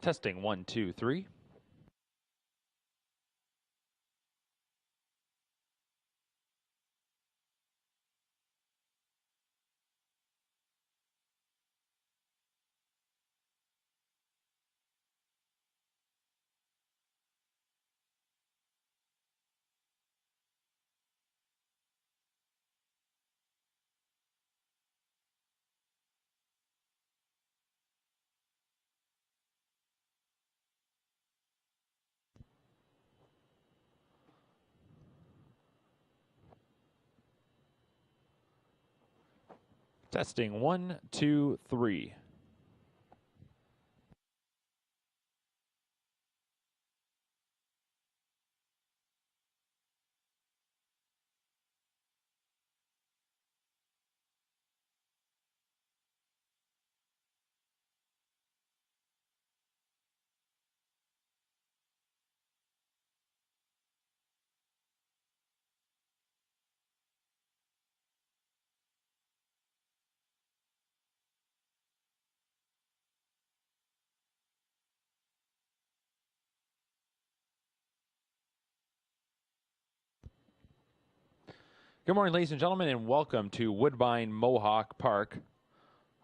Testing 1, 2, 3. Testing 1, 2, 3. Good morning, ladies and gentlemen, and welcome to Woodbine Mohawk Park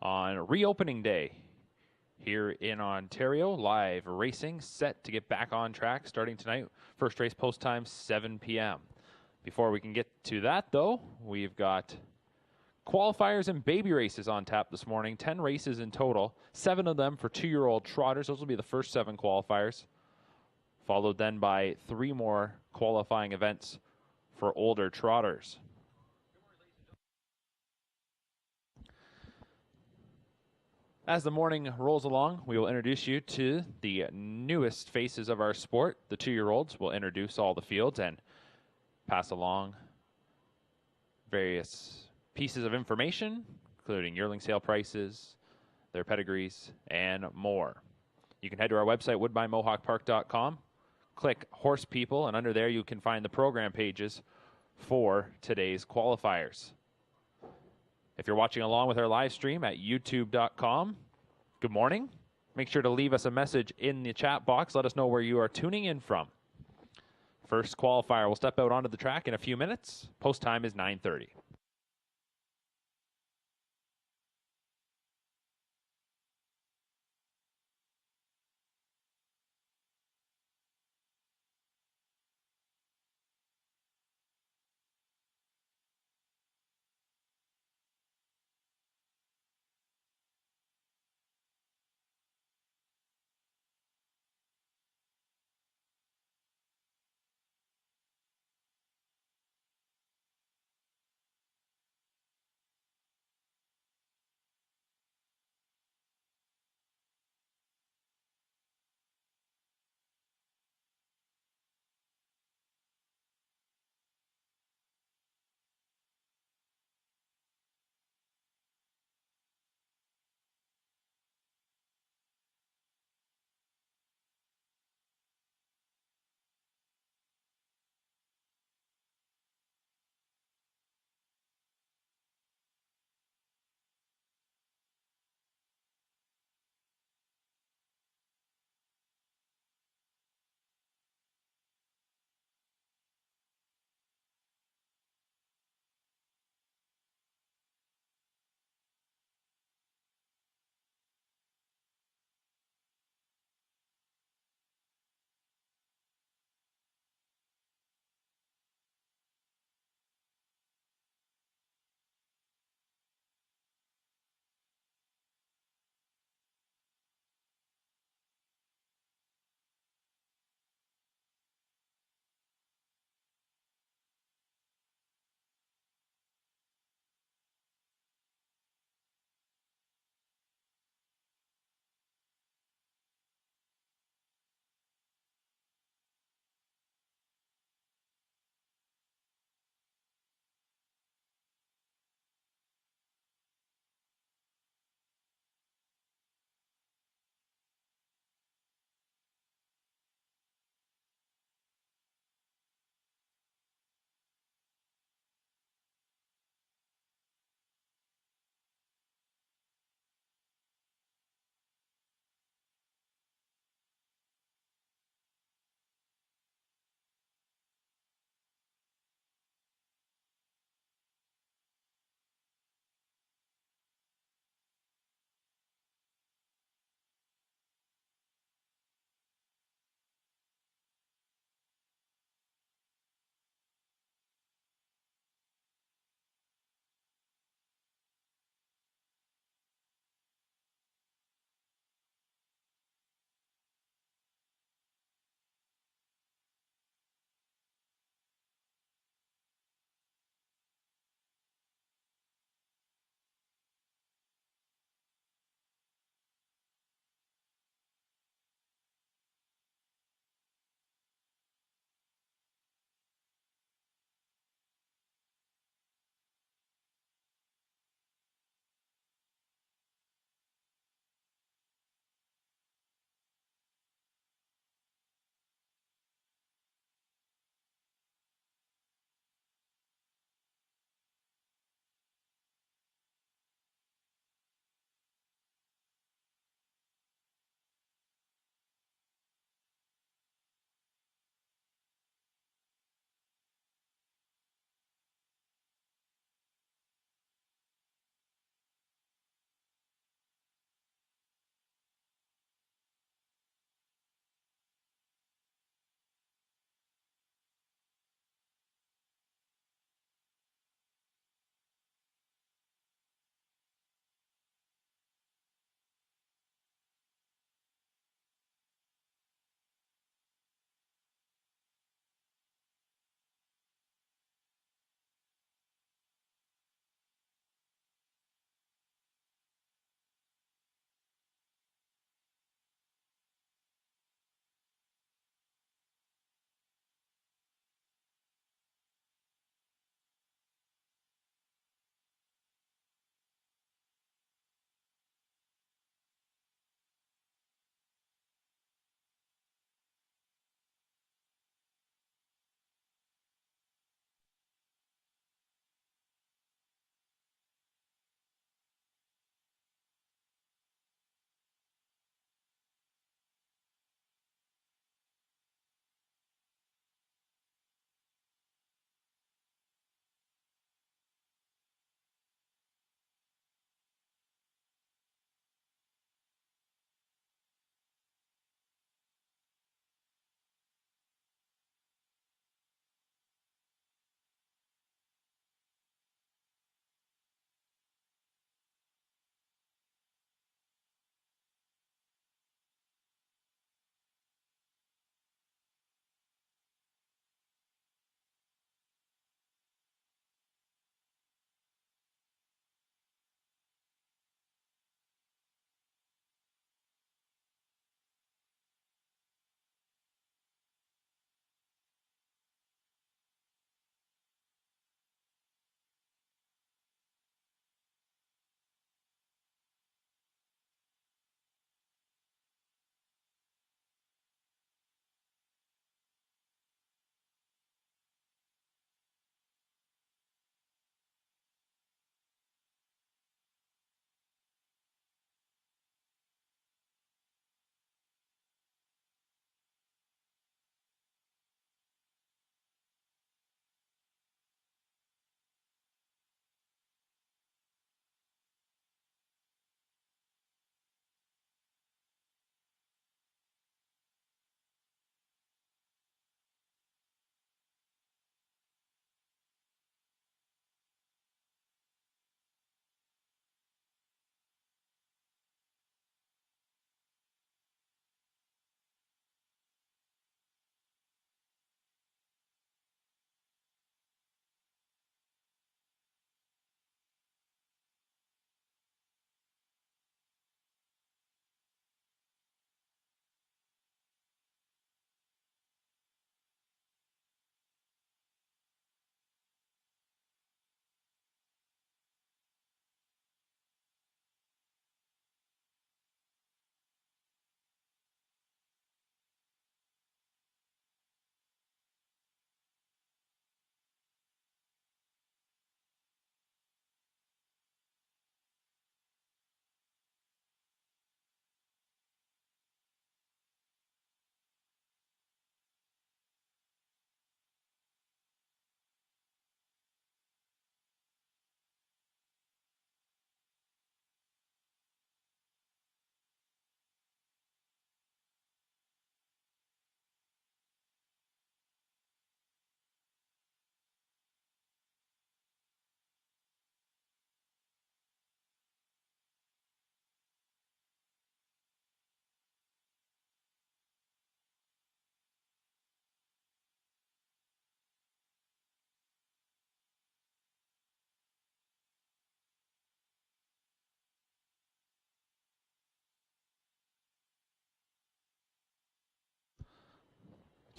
on reopening day here in Ontario. Live racing set to get back on track starting tonight. First race post time 7 p.m. Before we can get to that, though, we've got qualifiers and baby races on tap this morning. 10 races in total, 7 of them for 2-year-old trotters. Those will be the first 7 qualifiers, followed then by 3 more qualifying events for older trotters. As the morning rolls along, we will introduce you to the newest faces of our sport. The 2-year-olds will introduce all the fields and pass along various pieces of information, including yearling sale prices, their pedigrees, and more. You can head to our website, woodbinemohawkpark.com, click Horse People, and under there you can find the program pages for today's qualifiers. If you're watching along with our live stream at youtube.com, good morning. Make sure to leave us a message in the chat box. Let us know where you are tuning in from. First qualifier will step out onto the track in a few minutes. Post time is 9:30.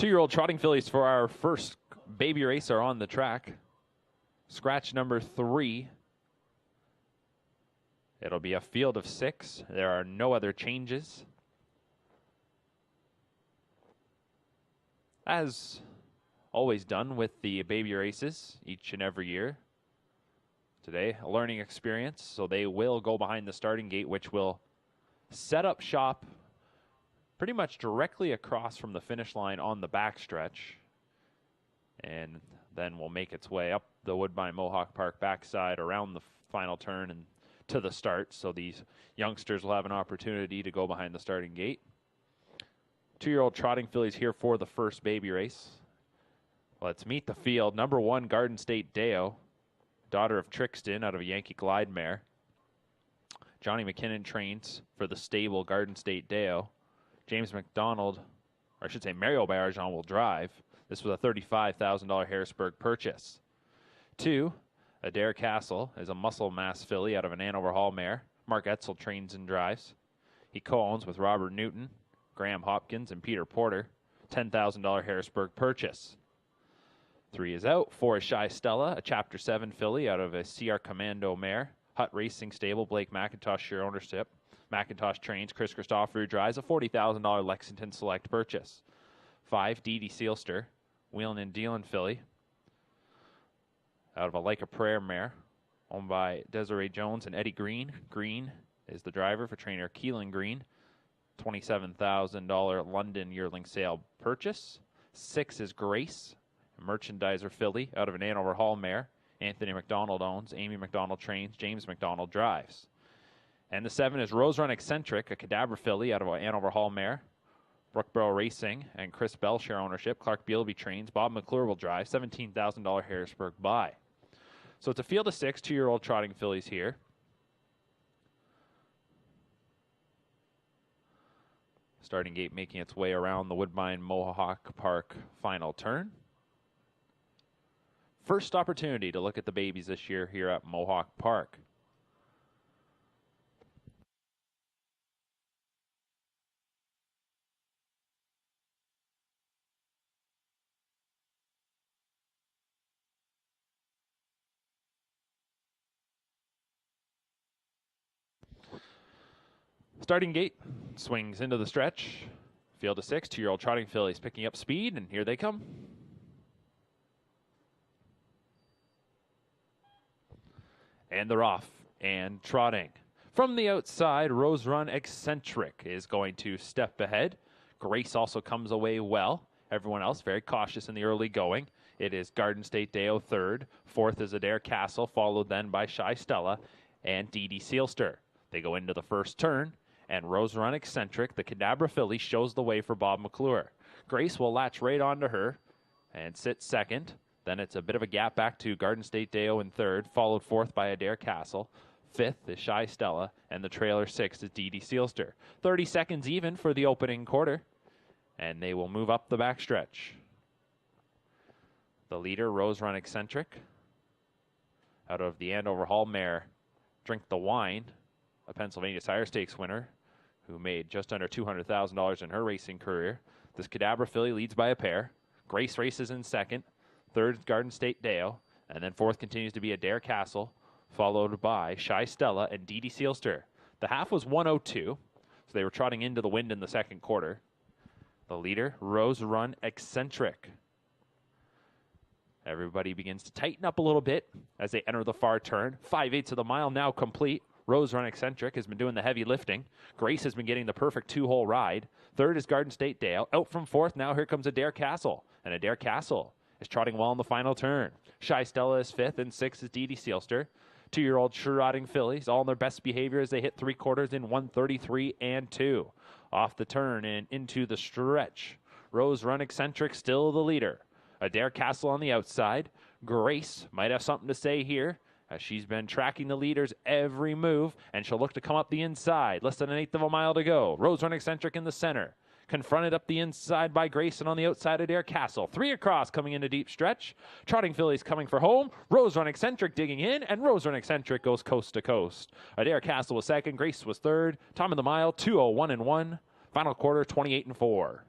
Two-year-old trotting fillies for our first baby race are on the track. Scratch number 3. It'll be a field of 6. There are no other changes. As always done with the baby races each and every year. Today, a learning experience, so they will go behind the starting gate, which will set up shop pretty much directly across from the finish line on the backstretch, and then will make its way up the Woodbine Mohawk Park backside around the final turn and to the start, so these youngsters will have an opportunity to go behind the starting gate. Two-year-old trotting fillies here for the first baby race. Let's meet the field. Number 1, Garden State Deo, daughter of Trixton out of a Yankee Glide mare. Johnny McKinnon trains for the stable Garden State Deo. James McDonald, or I should say Mario Barrajon, will drive. This was a $35,000 Harrisburg purchase. 2, Adair Castle is a muscle mass filly out of an Hanover Hall mare. Mark Etzel trains and drives. He co-owns with Robert Newton, Graham Hopkins, and Peter Porter. $10,000 Harrisburg purchase. 3 is out. 4 is Shy Stella, a Chapter 7 filly out of a CR Commando mare. Hutt Racing Stable, Blake McIntosh share ownership. McIntosh trains, Chris Christopher drives, a $40,000 Lexington Select purchase. 5, Dee Dee Sealster, wheeling and dealing filly out of a Like a Prayer mare, owned by Desiree Jones and Eddie Green. Green is the driver for trainer Keelan Green. $27,000 London yearling sale purchase. 6 is Grace, a merchandiser filly out of an Hanover Hall mare. Anthony McDonald owns, Amy McDonald trains, James McDonald drives. And the 7 is Rose Run Eccentric, a Cadabra filly out of a Hanover Hall mare. Brookborough Racing and Chris Bell share ownership. Clark Bealby trains, Bob McClure will drive. $17,000 Harrisburg buy. So it's a field of 6 2-year-old trotting fillies here. Starting gate making its way around the Woodbine Mohawk Park final turn. First opportunity to look at the babies this year here at Mohawk Park. Starting gate swings into the stretch. Field of 6, 2-year-old trotting fillies picking up speed, and here they come. And they're off and trotting. From the outside, Rose Run Eccentric is going to step ahead. Grace also comes away well. Everyone else very cautious in the early going. It is Garden State Deo 3rd. 4th is Adair Castle, followed then by Shy Stella and Dee Dee Sealster. They go into the first turn, and Rose Run Eccentric, the Cadabra filly, shows the way for Bob McClure. Grace will latch right onto her and sit 2nd. Then it's a bit of a gap back to Garden State Deo in 3rd, followed 4th by Adair Castle. 5th is Shy Stella, and the trailer 6th is Dee Dee Sealster. 30 seconds even for the opening quarter, and they will move up the backstretch. The leader, Rose Run Eccentric, out of the Andover Hall mare, Drink the Wine, a Pennsylvania Sire Stakes winner, who made just under $200,000 in her racing career. This Cadabra filly leads by a pair. Grace races in 2nd. 3rd, Garden State Deo. And then 4th continues to be Adair Castle, followed by Shy Stella and Dee Dee Sealster. The half was 102, so they were trotting into the wind in the 2nd quarter. The leader, Rose Run Eccentric. Everybody begins to tighten up a little bit as they enter the far turn. 5/8 of the mile now complete. Rose Run Eccentric has been doing the heavy lifting. Grace has been getting the perfect 2-hole ride. 3rd is Garden State Dale. Out from 4th, now here comes Adair Castle. And Adair Castle is trotting well in the final turn. Shy Stella is 5th, and 6th is Dee Dee Sealster. 2-year-old trotting fillies, all in their best behavior as they hit 3/4 in 1:33 and 2. Off the turn and into the stretch. Rose Run Eccentric still the leader. Adair Castle on the outside. Grace might have something to say here, as she's been tracking the leaders every move, and she'll look to come up the inside. Less than 1/8 of a mile to go. Rose Run Eccentric in the center. Confronted up the inside by Grace, and on the outside Adair Castle. 3 across coming into deep stretch. Trotting fillies coming for home. Rose Run Eccentric digging in, and Rose Run Eccentric goes coast to coast. Adair Castle was 2nd. Grace was 3rd. Time of the mile, 2:01 and 1. Final quarter, 28 and 4.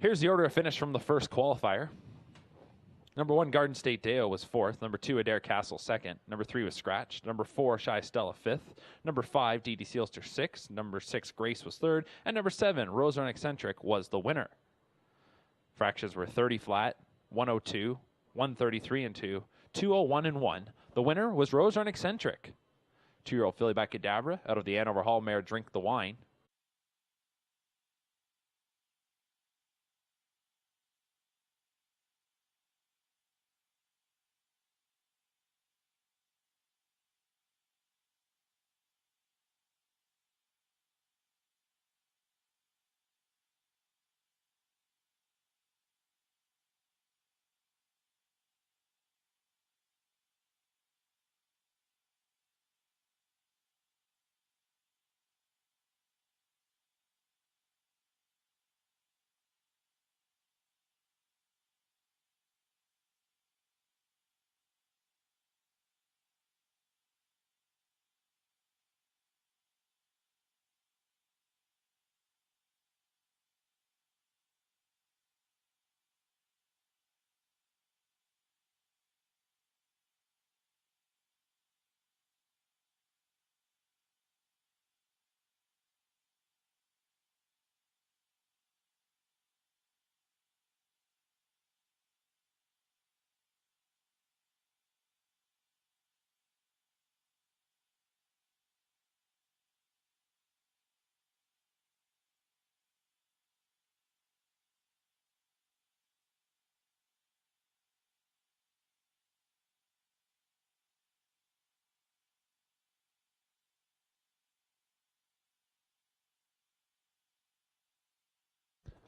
Here's the order of finish from the first qualifier. Number 1, Garden State Deo was 4th. Number 2, Adair Castle 2nd. Number 3 was Scratched. Number 4, Shy Stella 5th. Number 5, DD Sealster 6th. Number 6, Grace was 3rd. And number 7, Rose Run Eccentric was the winner. Fractions were 30 flat, 102, 133 and 2, 201 and 1. The winner was Rose Run Eccentric. 2-year-old filly by Cadabra out of the Hanover Hall mare Drink the Wine.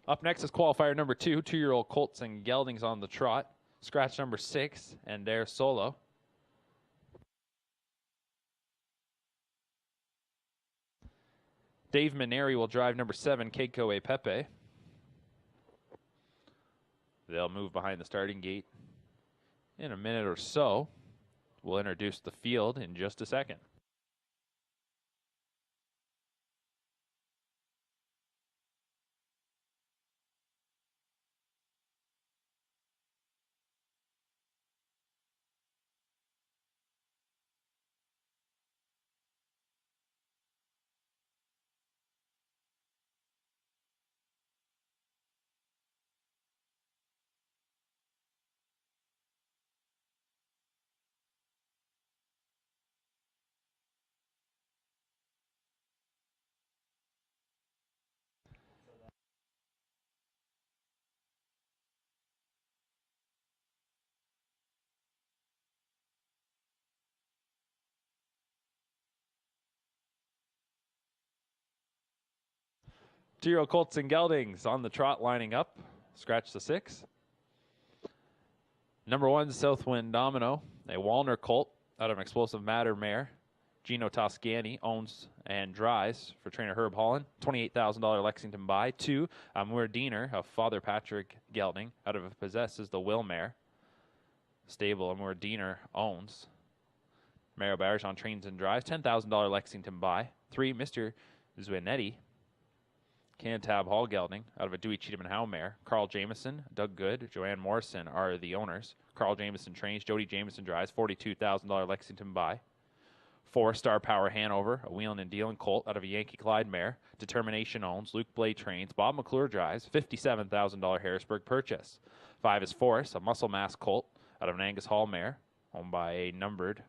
Up next is qualifier number 2, 2-year-old Colts and Geldings on the trot. Scratch number 6, and Dare Solo. Dave Maneri will drive number 7, Keiko A. Pepe. They'll move behind the starting gate in a minute or so. We'll introduce the field in just a second. Two-year-old Colts and Geldings on the trot lining up. Scratch the 6. Number 1, Southwind Domino, a Walner Colt out of an Explosive Matter mare. Gino Toscani owns and drives for trainer Herb Holland. $28,000 Lexington buy. 2, Amur Diener of Father Patrick Gelding out of possesses the Will mare. Stable Amur Diener owns. Mario Barjon trains and drives. $10,000 Lexington buy. 3, Mr. Zuinetti. Cantab Hall Gelding out of a Dewey Cheatham and Howe mare. Carl Jameson, Doug Good, Joanne Morrison are the owners. Carl Jameson trains. Jody Jameson drives. $42,000 Lexington buy. 4, Star Power Hanover, a wheeling and dealing colt out of a Yankee Clyde mare. Determination owns. Luke Blay trains. Bob McClure drives. $57,000 Harrisburg purchase. 5 is Forrest, a muscle mass colt out of an Angus Hall mare, owned by a numbered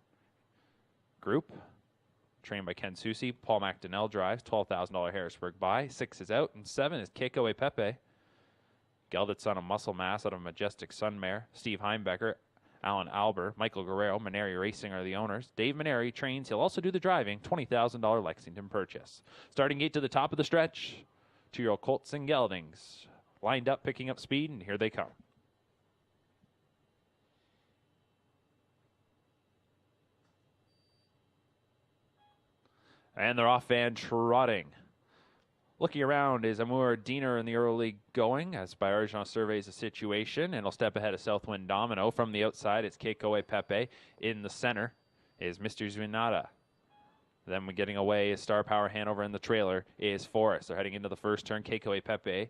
group. Trained by Ken Susi. Paul McDonnell drives. $12,000 Harrisburg buy. 6 is out. And 7 is Keiko A. Pepe. Gelded son of Muscle Mass out of Majestic Sun mare. Steve Heimbecker, Alan Alber, Michael Guerrero, Maneri Racing are the owners. Dave Maneri trains. He'll also do the driving. $20,000 Lexington purchase. Starting gate to the top of the stretch. 2-year-old Colts and Geldings. Lined up, picking up speed, and here they come. And they're off and trotting. Looking around is Amur Diener in the early going as Bayerjean surveys the situation, and he'll step ahead of Southwind Domino. From the outside, it's Keiko A. Pepe. In the center is Mr. Zuinata. Then we're getting away is Star Power Hanover in the trailer is Forrest. They're heading into the first turn. Keiko A. Pepe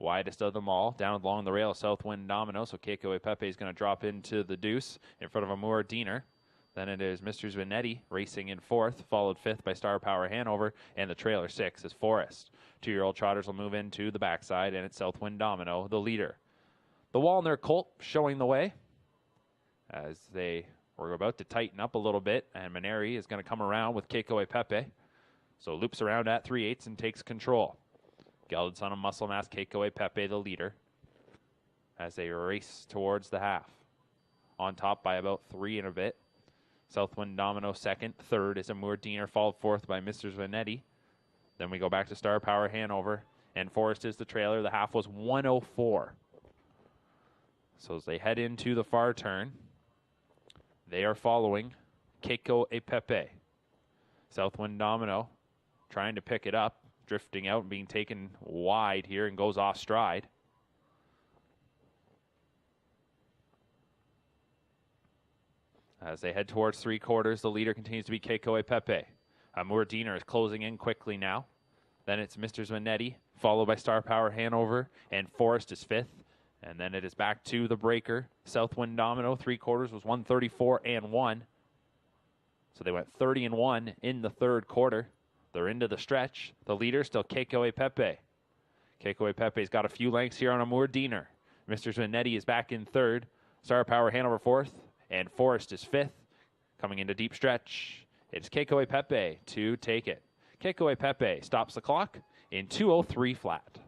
Widest of them all, down along the rail, Southwind Domino. So Keiko Pepe is going to drop into the deuce in front of Amour Diener. Then it is Mr. Zvinetti racing in fourth, followed fifth by Star Power Hanover, and the trailer six is Forest. 2-year-old trotters will move into the backside, and it's Southwind Domino, the leader. The Walner Colt showing the way as they were about to tighten up a little bit, and Maneri is going to come around with Keiko Pepe. So loops around at 3/8 and takes control. Gelded Son of Muscle Mass, Keiko Pepe, the leader, as they race towards the half. On top by about 3 and a bit. Southwind Domino second. Third is Amour Diener, followed fourth by Mr. Zvinetti. Then we go back to Star Power Hanover, and Forest is the trailer. The half was 104. So as they head into the far turn, they are following Keiko Pepe. Southwind Domino trying to pick it up, drifting out and being taken wide here and goes off stride. As they head towards 3/4, the leader continues to be Keiko Pepe. Amour Diener is closing in quickly now. Then it's Mr. Zvinetti, followed by Star Power Hanover, and Forest is fifth. And then it is back to the breaker. Southwind Domino, 3/4 was 134-1. So they went 30-1 in the third quarter. They're into the stretch. The leader still Keiko Pepe. Keiko Pepe's got a few lengths here on Amour Diener. Mr. Zvinetti is back in third. Star Power Hanover fourth. And Forest is fifth. Coming into deep stretch, it's Keiko Pepe to take it. Keiko Pepe stops the clock in 2:03 flat.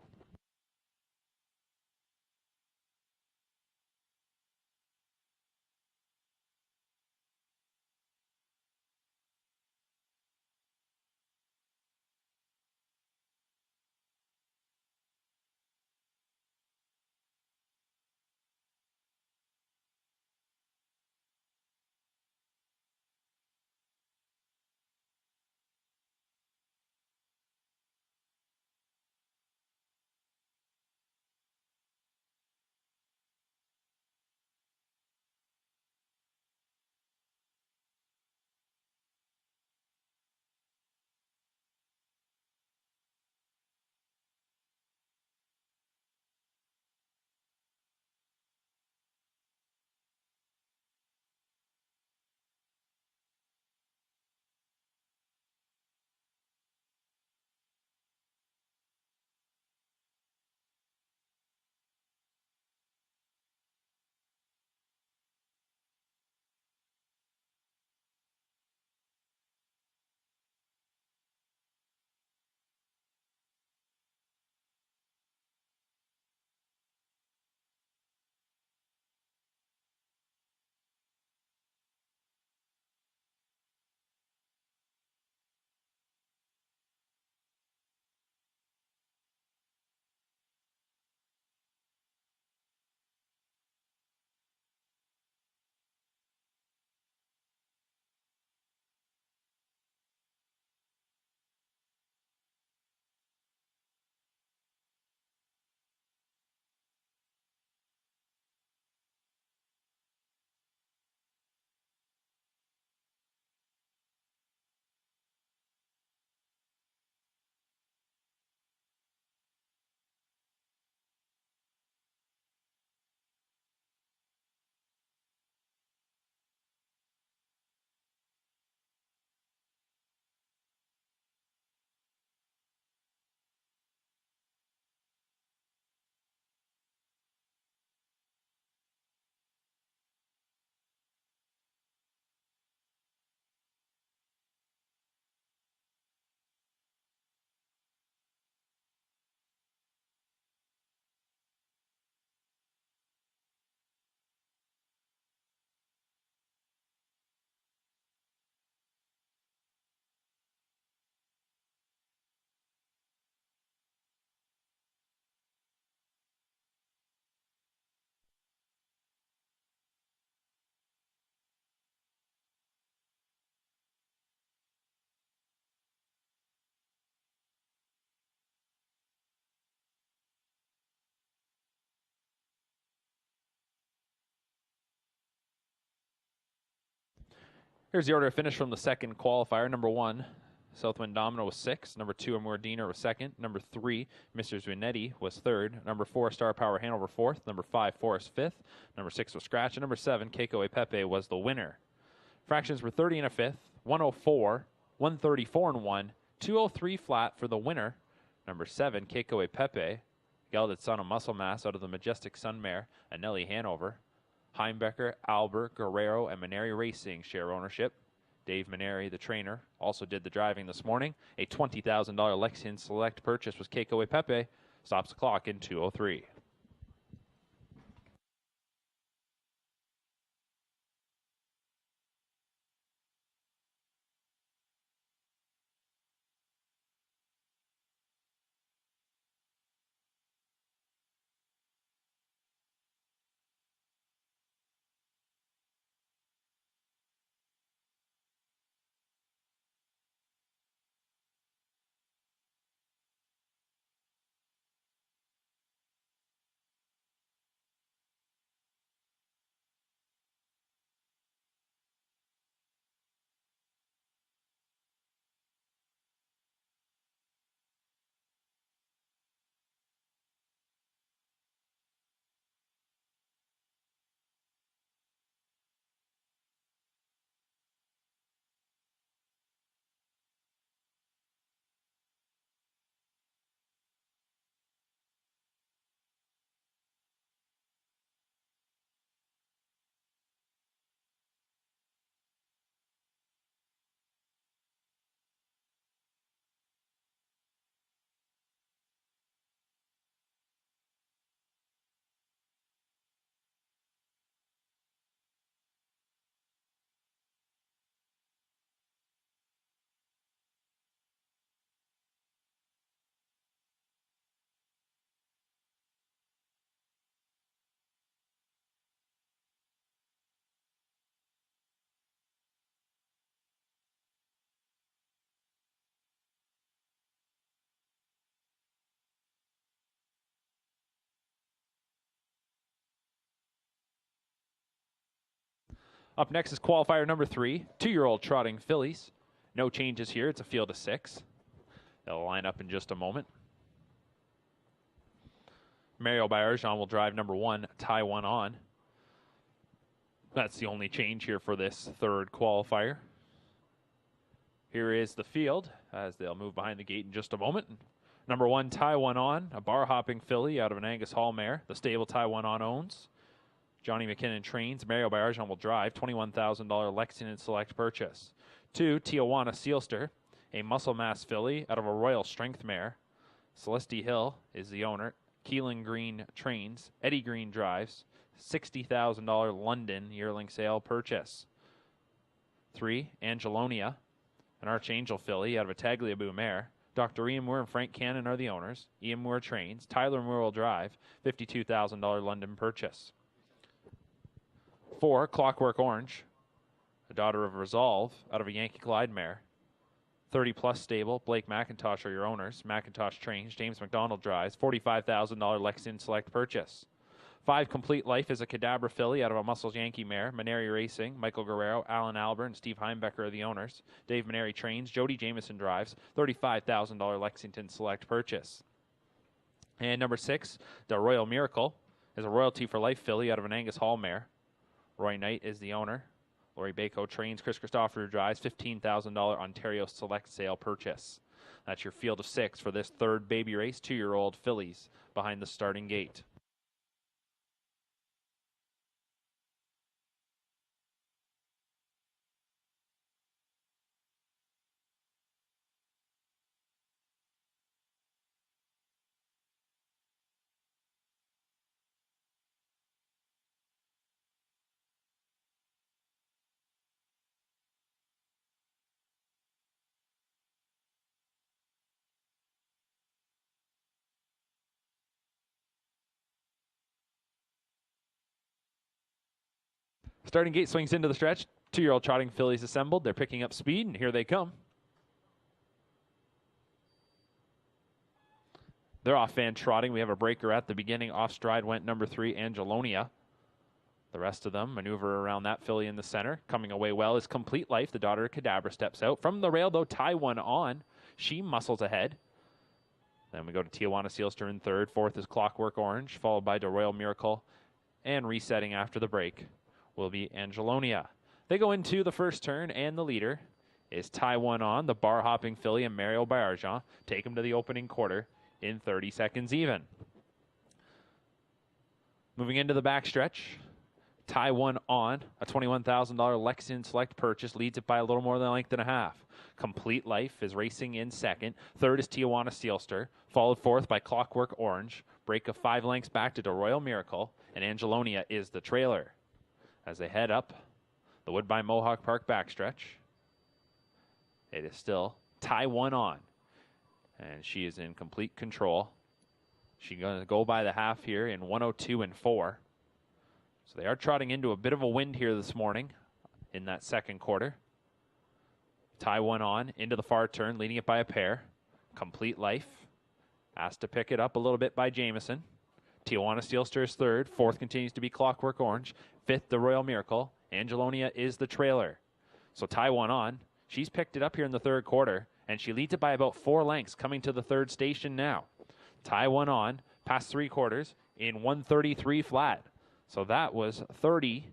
Here's the order of finish from the second qualifier. Number 1, Southwind Domino was 6. Number 2, Amor Diener was 2nd. Number 3, Mr. Zuinetti was 3rd. Number 4, Star Power Hanover 4th. Number 5, Forest 5th. Number 6 was Scratch. And number 7, Keiko Pepe was the winner. Fractions were 30 and a fifth, 104, 134 and 1, 203 flat for the winner. Number 7, Keiko Pepe, gelded son of Muscle Mass out of the Majestic Sun Mare, Anelli Hanover. Heimbecker, Albert, Guerrero, and Maneri Racing share ownership. Dave Maneri, the trainer, also did the driving this morning. A $20,000 Lexington Select purchase was Keiko Pepe. Stops the clock in 2:03. Up next is qualifier number 3, 2-year-old trotting fillies. No changes here. It's a field of 6. They'll line up in just a moment. Mario Bayerjean will drive number 1, Tie One On. That's the only change here for this third qualifier. Here is the field as they'll move behind the gate in just a moment. Number 1, Tie One On, a bar-hopping filly out of an Angus Hall mare. The stable Tie One On owns. Johnny McKinnon trains. Mario Bayerjean will drive. $21,000 Lexington Select purchase. 2, Tijuana Sealster, a muscle mass filly out of a Royal Strength mare. Celeste Hill is the owner. Keelan Green trains. Eddie Green drives. $60,000 London yearling sale purchase. 3, Angelonia, an Archangel filly out of a Tagliabue mare. Dr. Ian Moore and Frank Cannon are the owners. Ian Moore trains. Tyler Moore will drive. $52,000 London purchase. 4, Clockwork Orange, a daughter of Resolve out of a Yankee Glide mare. 30-plus stable. Blake McIntosh are your owners. McIntosh trains. James McDonald drives. $45,000 Lexington Select purchase. 5, Complete Life is a Cadabra filly out of a Muscles Yankee mare. Maneri Racing. Michael Guerrero, Alan Albert, and Steve Heimbecker are the owners. Dave Maneri trains. Jody Jameson drives. $35,000 Lexington Select purchase. And number 6, the Royal Miracle, is a Royalty for Life filly out of an Angus Hall mare. Roy Knight is the owner. Laurie Bako trains. Chris Christopher drives. $15,000 Ontario Select sale purchase. That's your field of 6 for this third baby race. 2-year-old fillies behind the starting gate. Starting gate swings into the stretch. 2-year-old trotting fillies assembled. They're picking up speed, and here they come. They're off fan trotting. We have a breaker at the beginning. Off stride went number 3, Angelonia. The rest of them maneuver around that filly in the center. Coming away well is Complete Life. The daughter of Cadabra steps out. From the rail, though, tie one on. She muscles ahead. Then we go to Tijuana Sealster in third. Fourth is Clockwork Orange, followed by the Royal Miracle. And resetting after the break will be Angelonia. They go into the first turn, and the leader is tie one on. The bar-hopping filly and Mario Bayarjan take him to the opening quarter in 30 seconds even. Moving into the backstretch. Tie one on, a $21,000 Lexian Select purchase, leads it by a little more than a length and a half. Complete Life is racing in second. Third is Tijuana Sealster, followed fourth by Clockwork Orange. Break of 5 lengths back to the Royal Miracle, and Angelonia is the trailer. As they head up the Woodbine Mohawk Park backstretch, it is still tie one on, and she is in complete control. She's going to go by the half here in 102 and 4. So they are trotting into a bit of a wind here this morning in that second quarter. Tie one on into the far turn, leading it by a pair. Complete Life asked to pick it up a little bit by Jameson. Tijuana Sealster is third. Fourth continues to be Clockwork Orange. Fifth, the Royal Miracle. Angelonia is the trailer. So tie one on. She's picked it up here in the third quarter, and she leads it by about 4 lengths coming to the third station now. Tie one on, past 3 quarters in 133 flat. So that was 30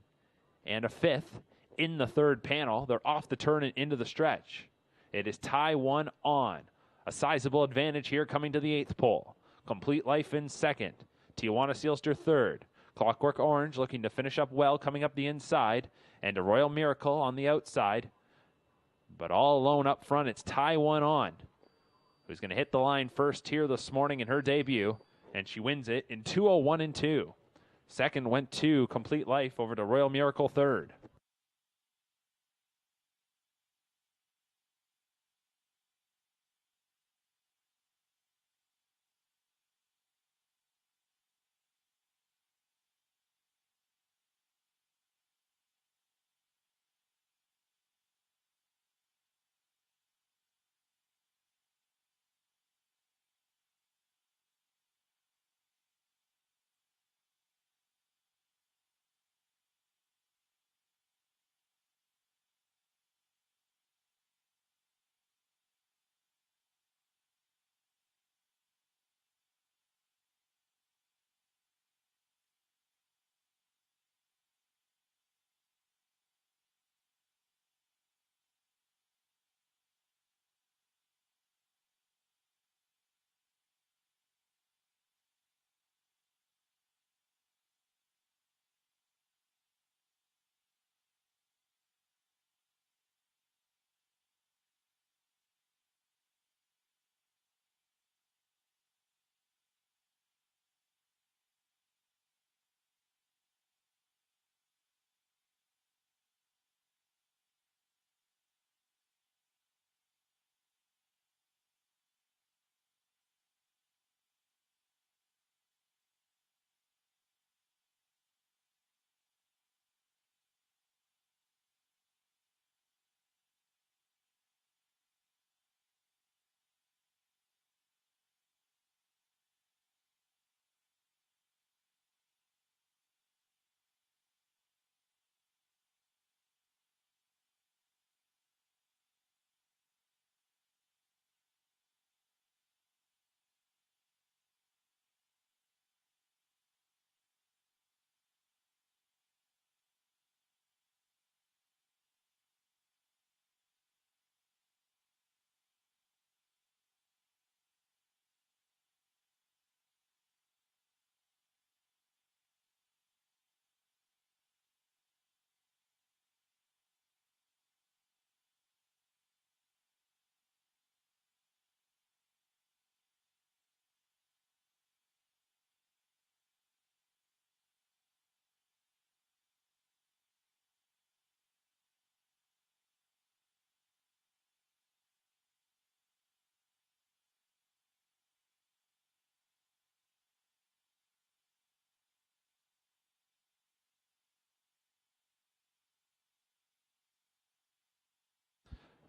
and a fifth in the third panel. They're off the turn and into the stretch. It is tie one on. A sizable advantage here coming to the 8th pole. Complete Life in second. Tijuana Sealster third. Clockwork Orange looking to finish up well, coming up the inside. And a Royal Miracle on the outside. But all alone up front, it's tie one on, who's going to hit the line first here this morning in her debut. And she wins it in 2:01 and 2. Second went to Complete Life over to Royal Miracle third.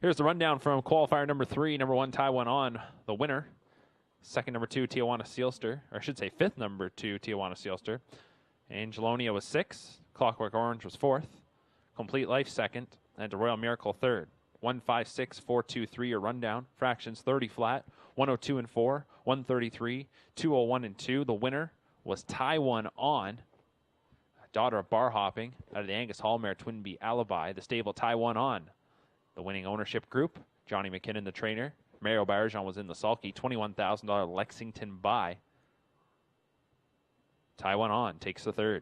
Here's the rundown from qualifier number 3. Number 1, tie one on, the winner. Second, number 2, Tijuana Sealster. Or I should say fifth, number 2, Tijuana Sealster. Angelonia was 6th. Clockwork Orange was 4th. Complete Life 2nd. And Royal Miracle 3rd. 156.423 your rundown. Fractions 30 flat. 102 and 4. 133. 201 and 2. The winner was Taiwan On, daughter of bar hopping out of the Angus Hallmare Twin Bee Alibi. The stable Taiwan On. The winning ownership group, Johnny McKinnon, the trainer. Mario Barjan was in the sulky. $21,000 Lexington buy. Taiwan On takes the 3rd.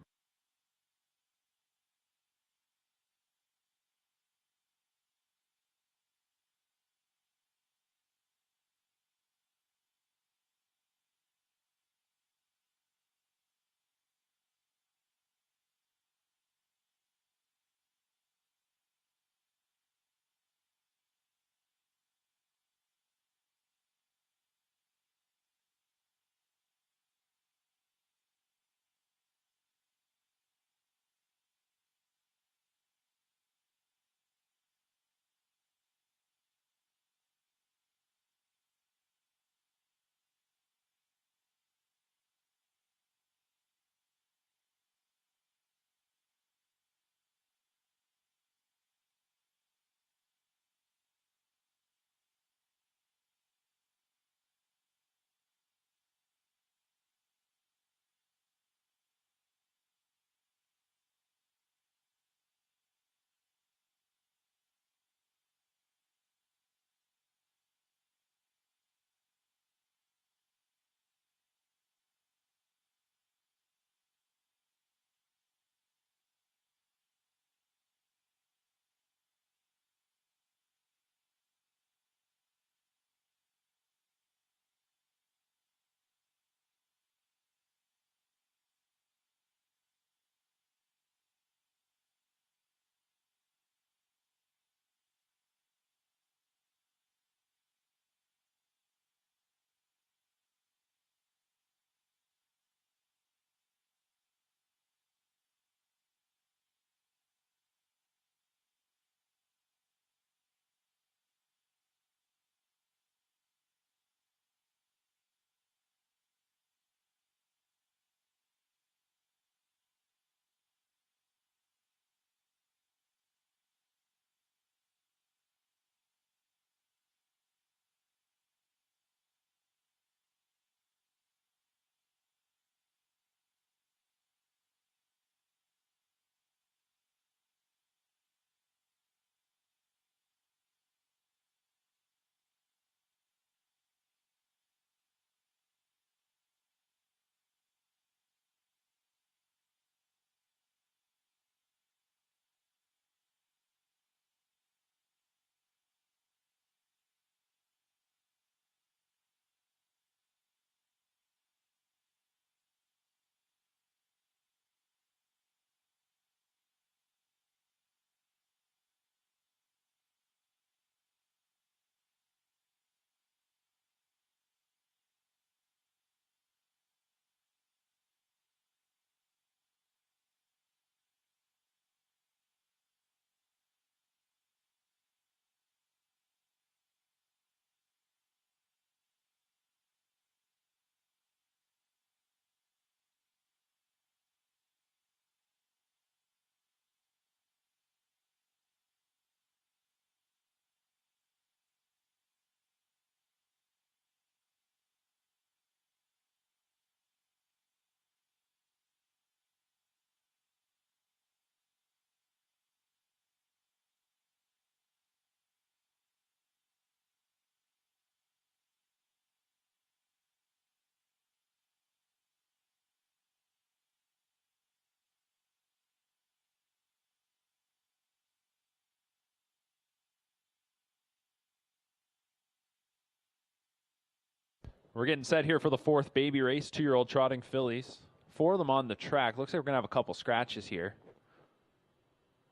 We're getting set here for the 4th baby race. 2-year-old trotting fillies. 4 of them on the track. Looks like we're going to have a couple scratches here,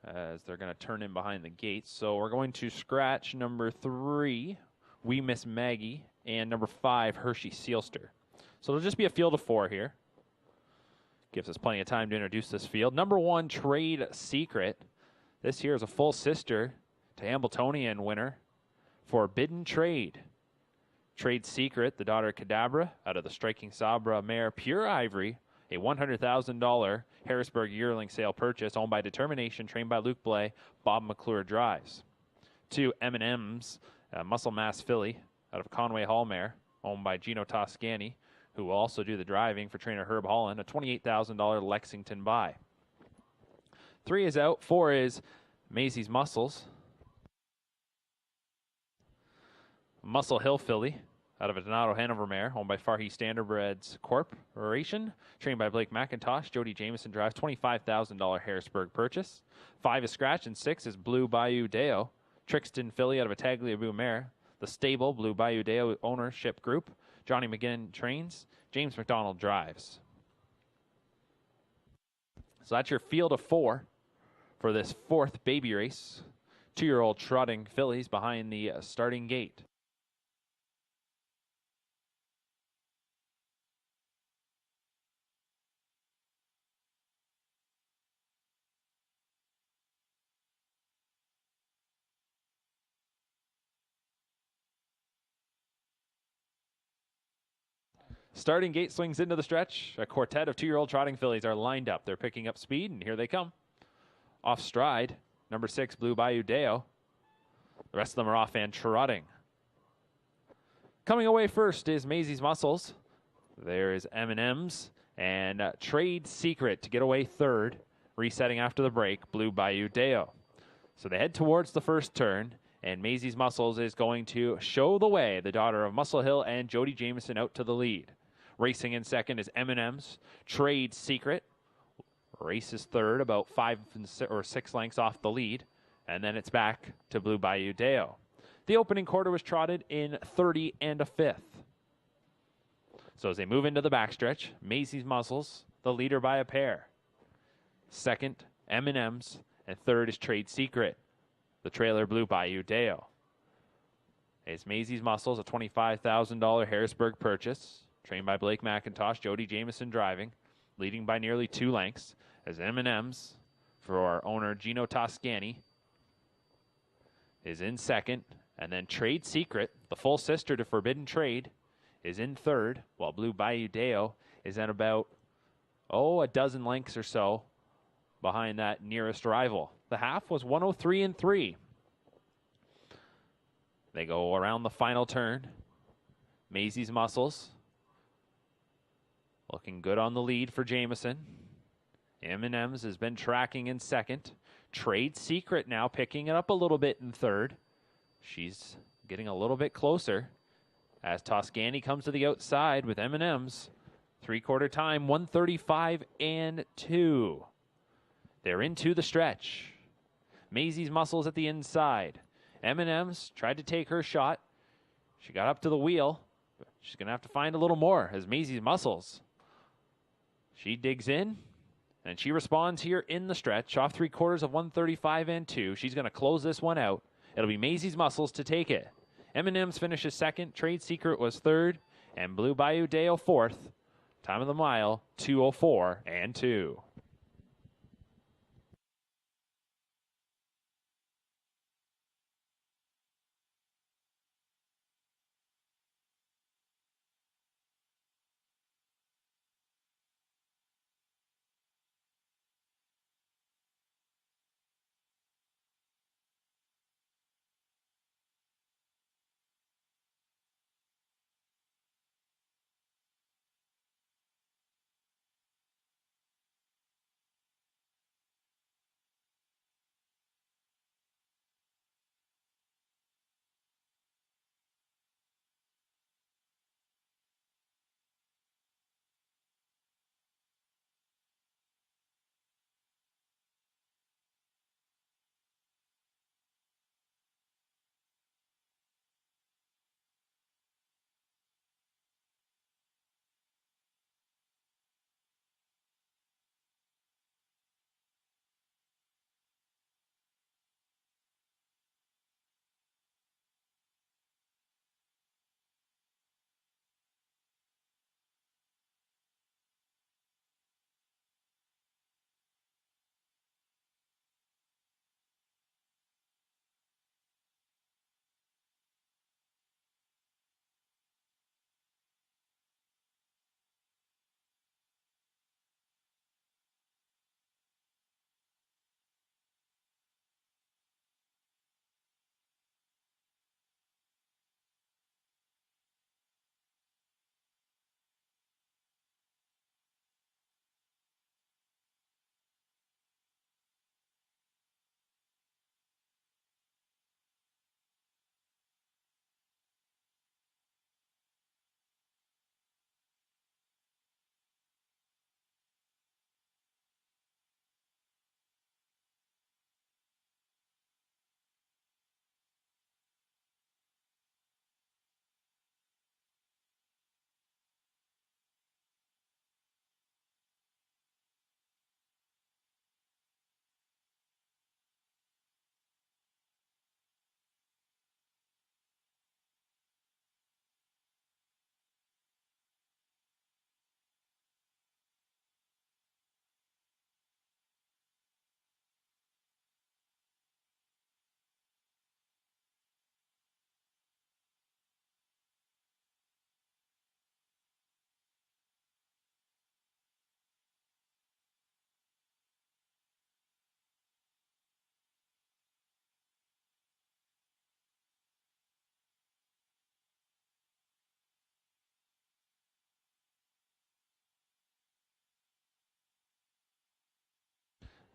as they're going to turn in behind the gates. So we're going to scratch number 3, We Miss Maggie, and number 5, Hershey Sealster. So it'll just be a field of 4 here. Gives us plenty of time to introduce this field. Number 1, Trade Secret. This here is a full sister to Hambletonian winner, Forbidden Trade. Trade Secret, the daughter of Cadabra, out of the Striking Sabra mare Pure Ivory, a $100,000 Harrisburg yearling sale purchase owned by Determination, trained by Luke Blay. Bob McClure drives. 2, M&M's, Muscle Mass filly out of Conway Hall mare, owned by Gino Toscani, who will also do the driving for trainer Herb Holland, a $28,000 Lexington buy. 3 is out. 4 is Maisie's Muscles, Muscle Hill filly out of a Donato Hanover mare, owned by Farhi Standardbreds Corporation, trained by Blake McIntosh. Jody Jameson drives, $25,000 Harrisburg purchase. 5 is scratch, and 6 is Blue Bayou Deo, Trixton filly out of a Tagliabue mare. The stable, Blue Bayou Deo ownership group. Johnny McGinn trains. James McDonald drives. So that's your field of 4 for this 4th baby race. 2-year-old trotting fillies behind the starting gate. Starting gate swings into the stretch. A quartet of 2-year-old trotting fillies are lined up. They're picking up speed, and here they come. Off stride, number 6, Blue Bayou Deo. The rest of them are off and trotting. Coming away first is Maisie's Muscles. There is M&M's and Trade Secret to get away third. Resetting after the break, Blue Bayou Deo. So they head towards the first turn, and Maisie's Muscles is going to show the way. The daughter of Muscle Hill and Jody Jameson out to the lead. Racing in second is M&M's Trade Secret. Races third, about 5 or 6 lengths off the lead. And then it's back to Blue Bayou Deo. The opening quarter was trotted in 30 and a 5th. So as they move into the backstretch, Maisie's Muscles, the leader by a pair. Second, M&M's, and third is Trade Secret, the trailer Blue Bayou Deo. It's Maisie's Muscles, a $25,000 Harrisburg purchase, trained by Blake McIntosh, Jody Jameson driving, leading by nearly 2 lengths, as M&M's for our owner Gino Toscani is in second, and then Trade Secret, the full sister to Forbidden Trade, is in third, while Blue Bayou Deo is at about, a dozen lengths or so behind that nearest rival. The half was 103-3. They go around the final turn. Maisie's Muscles looking good on the lead for Jameson. M&M's has been tracking in second. Trade Secret now picking it up a little bit in third. She's getting a little bit closer as Toscani comes to the outside with M&M's. 3/4 time, 135-2. They're into the stretch. Maisie's Muscles at the inside. M&M's tried to take her shot. She got up to the wheel. But she's going to have to find a little more as Maisie's Muscles. She digs in, and she responds here in the stretch. Off 3/4 of 135-2. She's going to close this one out. It'll be Maisie's Muscles to take it. M&M's finishes second. Trade Secret was third. And Blue Bayou Deo fourth. Time of the mile, 2:04-2.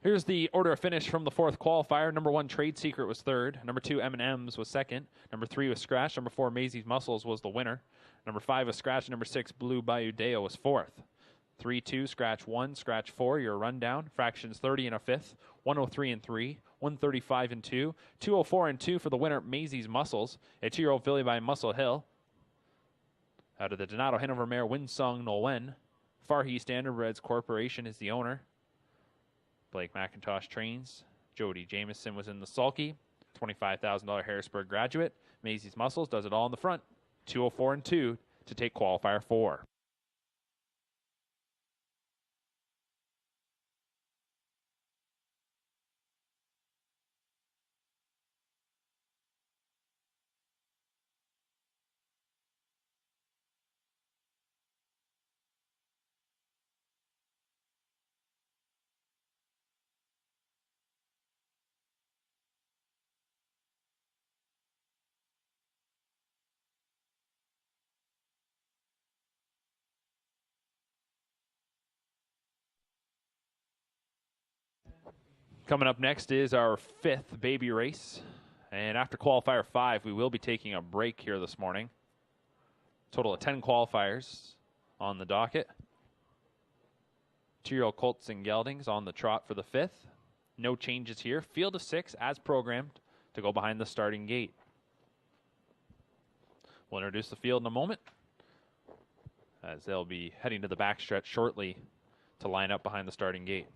Here's the order of finish from the fourth qualifier. Number 1, Trade Secret was third. Number 2, M&M's was second. Number 3 was Scratch. Number 4, Maisie's Muscles was the winner. Number 5 was Scratch. Number 6, Blue Bayou Deo was fourth. 3-2, Scratch 1, Scratch 4, your rundown. Fractions 30 and a fifth, 103 and 3, 135 and 2, 204 and 2 for the winner, Maisie's Muscles, a 2-year-old filly by Muscle Hill. Out of the Donato Hanover mare, Winsong Nowen. Farhi Standardbreds Corporation is the owner. Blake McIntosh trains. Jody Jameson was in the sulky. $25,000 Harrisburg graduate. Maisie's Muscles does it all in the front. 204 and 2 to take qualifier 4. Coming up next is our 5th baby race. And after qualifier 5, we will be taking a break here this morning. Total of 10 qualifiers on the docket. 2-year-old Colts and Geldings on the trot for the 5th. No changes here. Field of 6 as programmed to go behind the starting gate. We'll introduce the field in a moment, as they'll be heading to the backstretch shortly to line up behind the starting gate.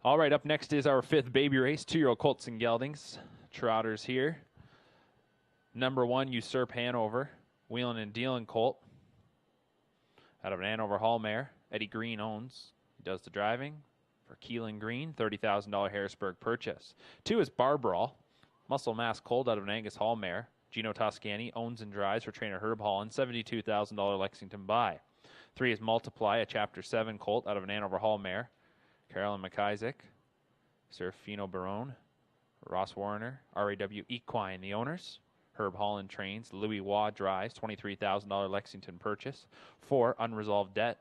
All right, up next is our 5th baby race, 2-year-old Colts and Geldings. Trotters here. Number 1, Usurp Hanover, wheeling and dealing colt. Out of an Hanover Hall mare, Eddie Green owns. He does the driving for Keelan Green, $30,000 Harrisburg purchase. 2 is Barbrawl, muscle mass colt out of an Angus Hall mare. Gino Toscani owns and drives for trainer Herb Holland, $72,000 Lexington buy. 3 is Multiply, a Chapter 7 colt out of an Hanover Hall mare. Carolyn McIsaac, Serafino Barone, Ross Warner, RAW Equine, the owners. Herb Holland trains. Louis Waugh drives, $23,000 Lexington purchase. 4, Unresolved Debt,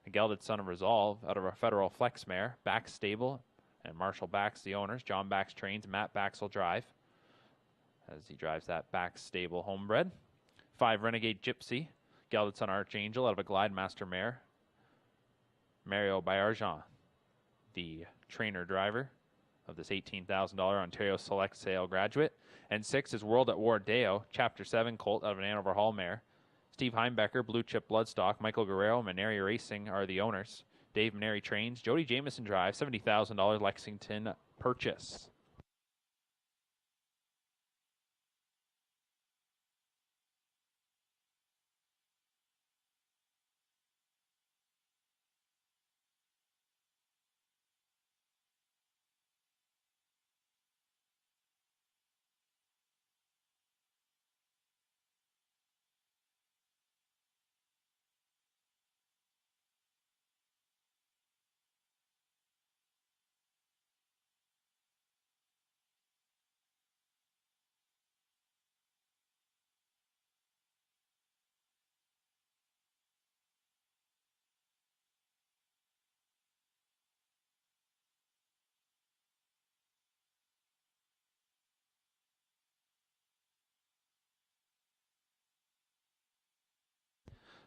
a gelded son of Resolve out of a Federal Flex mare. Bax Stable and Marshall Bax, the owners. John Bax trains. Matt Bax will drive as he drives that Bax Stable homebred. 5, Renegade Gypsy, gelded son Archangel out of a Glide Master mare. Mario Bayarjan, the trainer driver of this $18,000 Ontario Select Sale graduate. And 6 is World at War Deo, Chapter 7 colt out of an Hanover Hall mare. Steve Heimbecker, Blue Chip Bloodstock, Michael Guerrero, Maneri Racing are the owners. Dave Maneri trains. Jody Jameson drives, $70,000 Lexington purchase.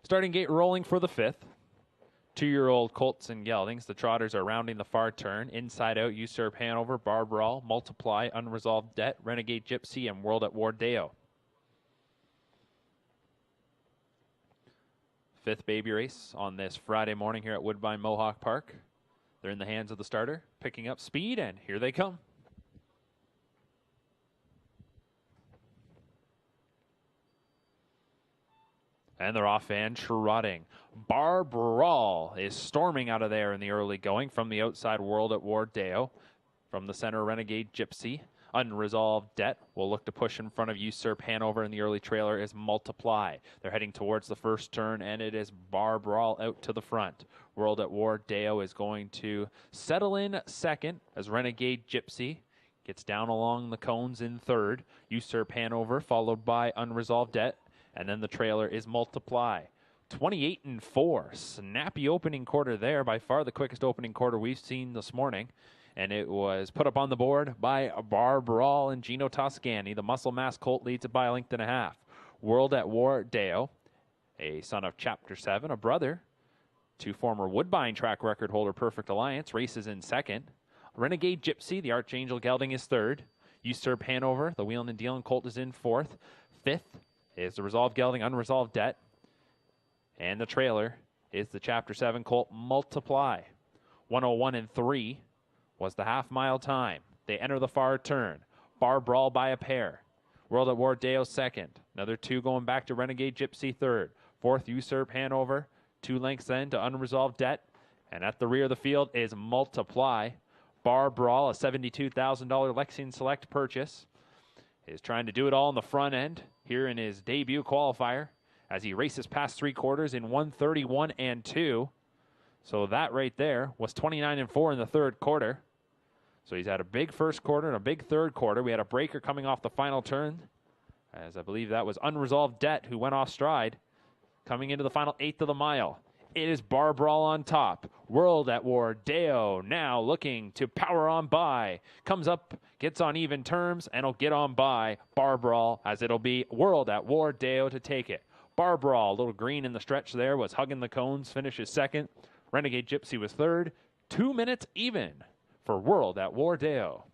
Starting gate rolling for the 5th. 2-year-old Colts and Geldings. The Trotters are rounding the far turn. Inside out, Usurp Hanover, Barbarol, Multiply, Unresolved Debt, Renegade Gypsy, and World at War Deo. 5th baby race on this Friday morning here at Woodbine Mohawk Park. They're in the hands of the starter, picking up speed, and here they come. And they're off and trotting. Barbarol is storming out of there in the early going. From the outside, World at War Deo. From the center, Renegade Gypsy. Unresolved Debt will look to push in front of Usurp Hanover, and the early trailer is Multiply. They're heading towards the first turn, and it is Barbarol out to the front. World at War Deo is going to settle in second as Renegade Gypsy gets down along the cones in third. Usurp Hanover followed by Unresolved Debt, and then the trailer is Multiply. 28-4. Snappy opening quarter there. By far the quickest opening quarter we've seen this morning. And it was put up on the board by Barbarol and Gino Toscani. The Muscle Mass Colt leads it by a length and a half. World at War Deo, a son of Chapter 7, a brother to former Woodbine track record holder Perfect Alliance, races in second. Renegade Gypsy, the Archangel Gelding, is third. Usurp Hanover, the Wheelin' and Dealin' Colt, is in fourth. Fifth is the Resolved Gelding, Unresolved Debt. And the trailer is the Chapter 7 Colt Multiply. 101-3 was the half-mile time. They enter the far turn. Barbarol by a pair. World at War Deo second. Another 2 going back to Renegade Gypsy third. Fourth, Usurp Hanover. 2 lengths then to Unresolved Debt. And at the rear of the field is Multiply. Barbarol, a $72,000 Lexington Select purchase, is trying to do it all in the front end here in his debut qualifier as he races past 3 quarters in 1:31-2. So that right there was 29-4 in the third quarter. So he's had a big first quarter and a big third quarter. We had a breaker coming off the final turn, as I believe that was Unresolved Debt who went off stride. Coming into the final 1/8 of the mile, it is Barbarol on top. World at War Deo now looking to power on by. Comes up, gets on even terms, and will get on by Barbarol, as it'll be World at War Deo to take it. Barbarol, a little green in the stretch there, was hugging the cones, finishes second. Renegade Gypsy was third. 2 minutes even for World at War Deo.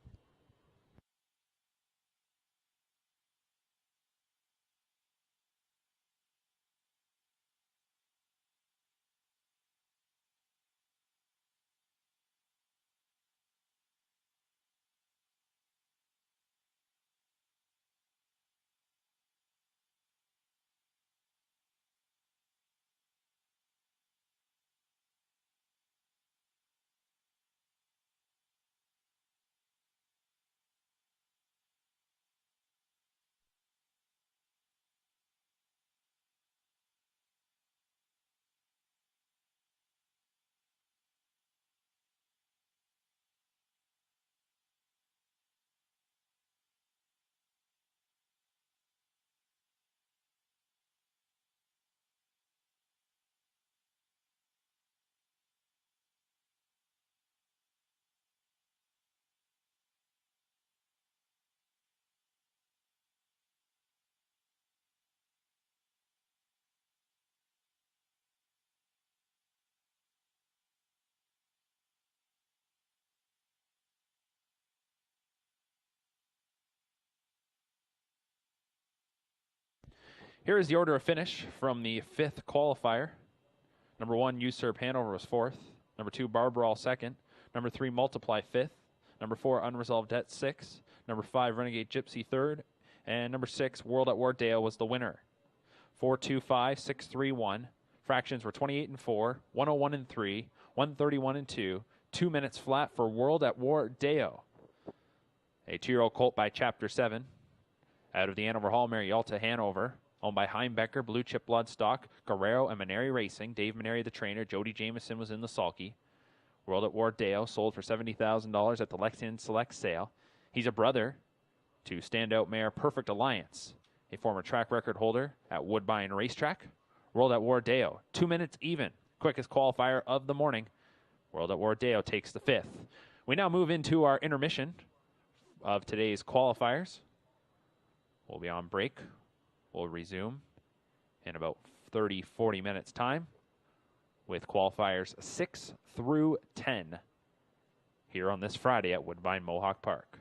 Here is the order of finish from the 5th qualifier. Number 1, Usurp Hanover was 4th. Number 2, Barbarol 2nd. Number 3, Multiply 5th. Number 4, Unresolved Debt 6th. Number 5, Renegade Gypsy 3rd. And number 6, World at War Deo was the winner. 4-2-5, 6-3-1. Fractions were 28-4, 101-3, 131-2. 2 minutes flat for World at War Deo. A 2-year-old colt by Chapter 7. Out of the Hanover Hall mare, Yalta Hanover. Owned by Heimbecker, Blue Chip Bloodstock, Guerrero, and Maneri Racing. Dave Maneri, the trainer. Jody Jameson was in the sulky. World at War Deo sold for $70,000 at the Lexington Select sale. He's a brother to standout mare Perfect Alliance, a former track record holder at Woodbine Racetrack. World at War Deo, 2 minutes even. Quickest qualifier of the morning. World at War Deo takes the 5th. We now move into our intermission of today's qualifiers. We'll be on break. We'll resume in about 30, 40 minutes time with qualifiers 6 through 10 here on this Friday at Woodbine Mohawk Park.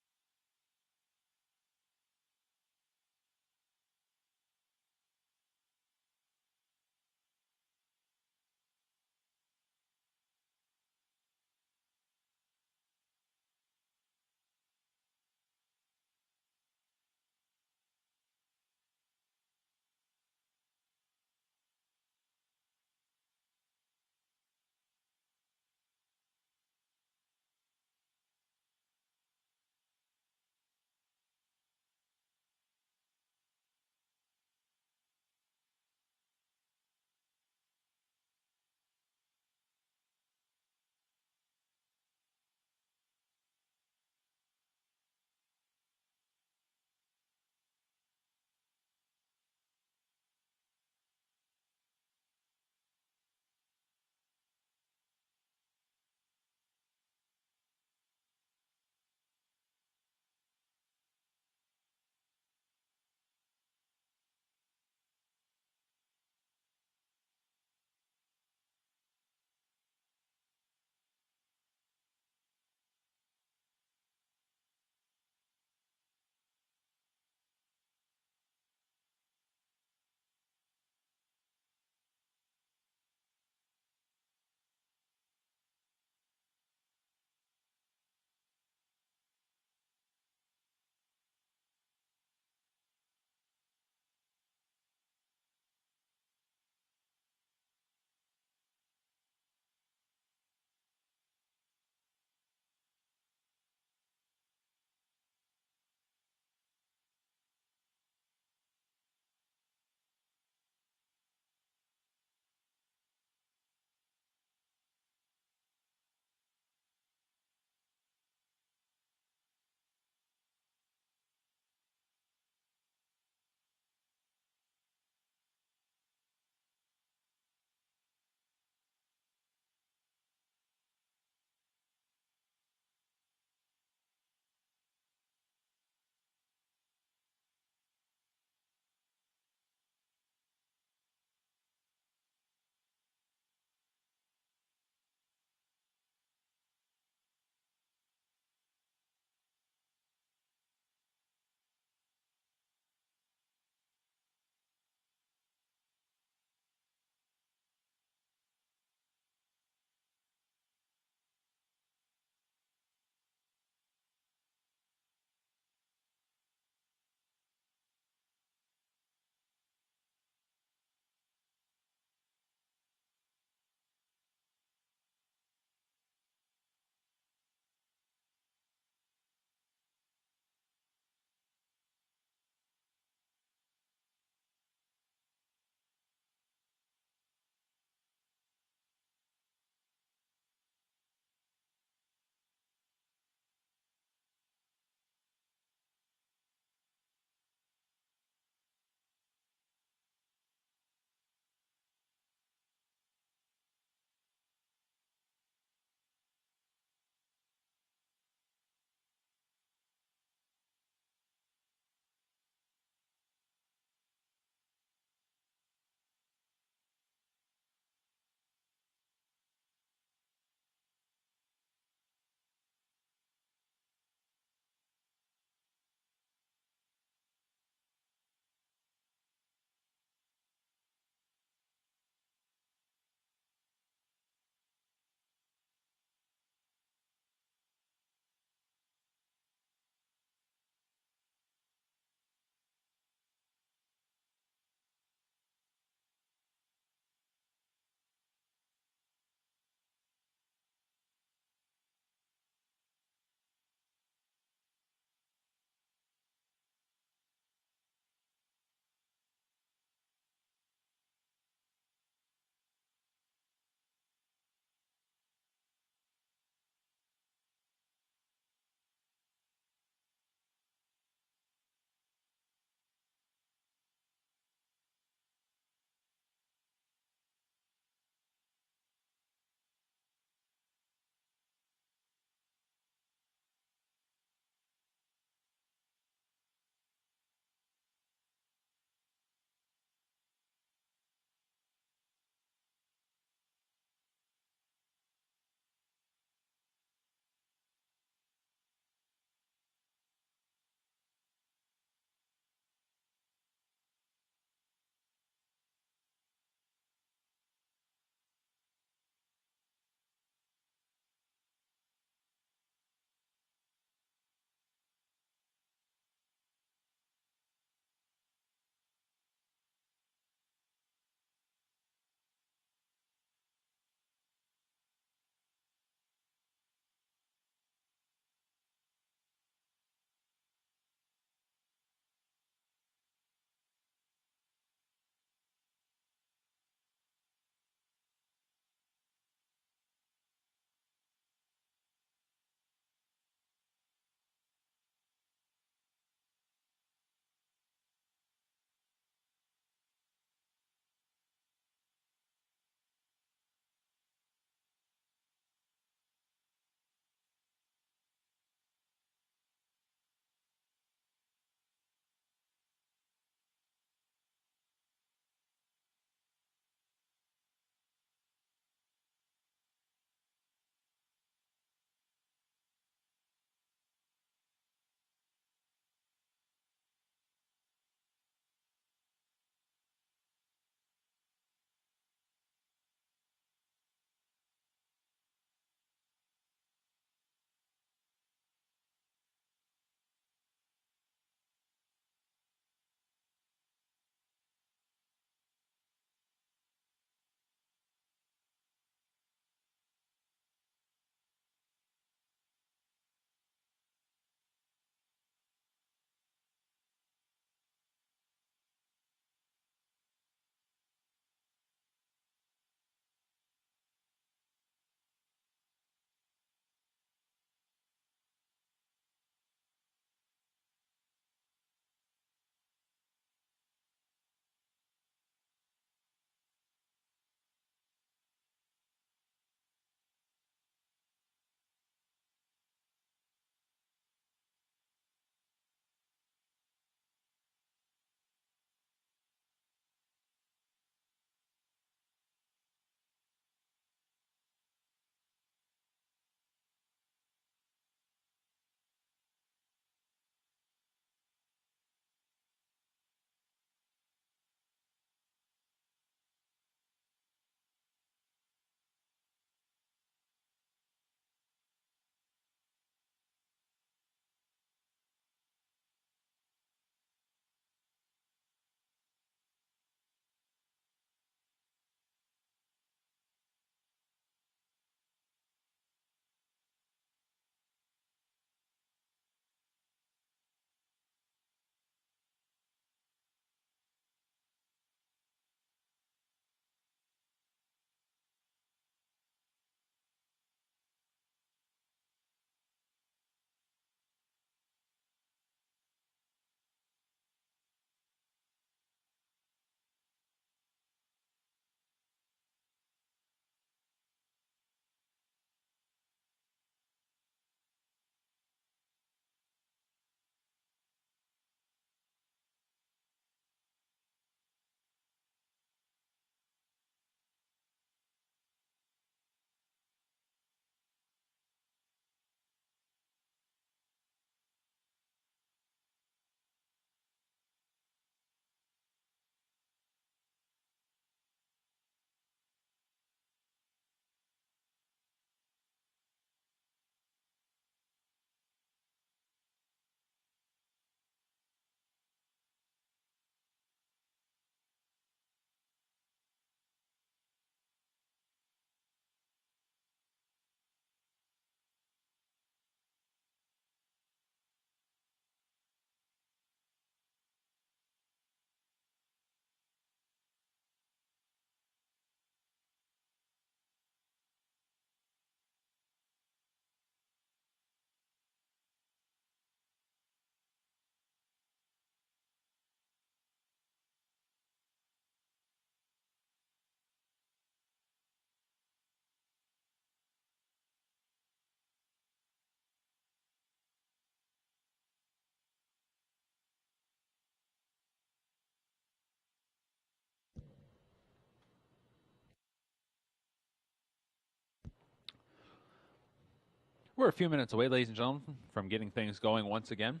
We're a few minutes away, ladies and gentlemen, from getting things going once again.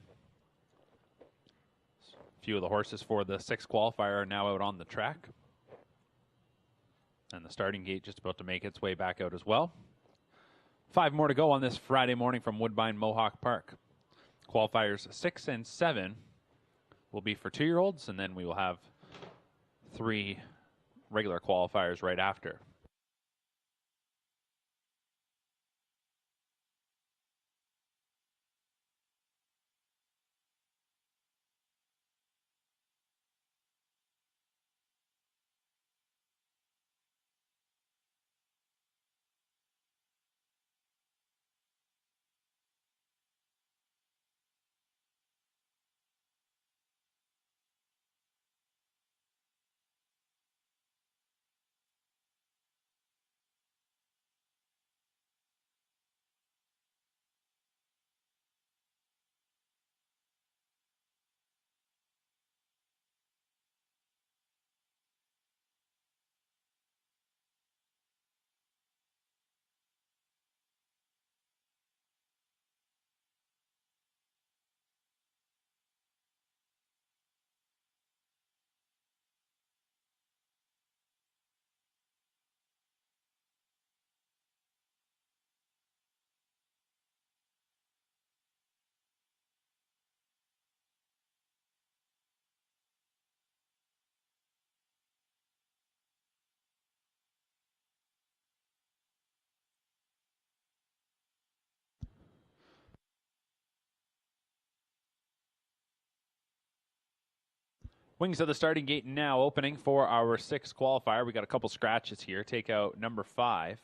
A few of the horses for the 6th qualifier are now out on the track. And the starting gate just about to make its way back out as well. 5 more to go on this Friday morning from Woodbine Mohawk Park. Qualifiers 6 and 7 will be for 2-year-olds, and then we will have 3 regular qualifiers right after. Wings of the starting gate now opening for our 6th qualifier. We got a couple scratches here. Take out number 5,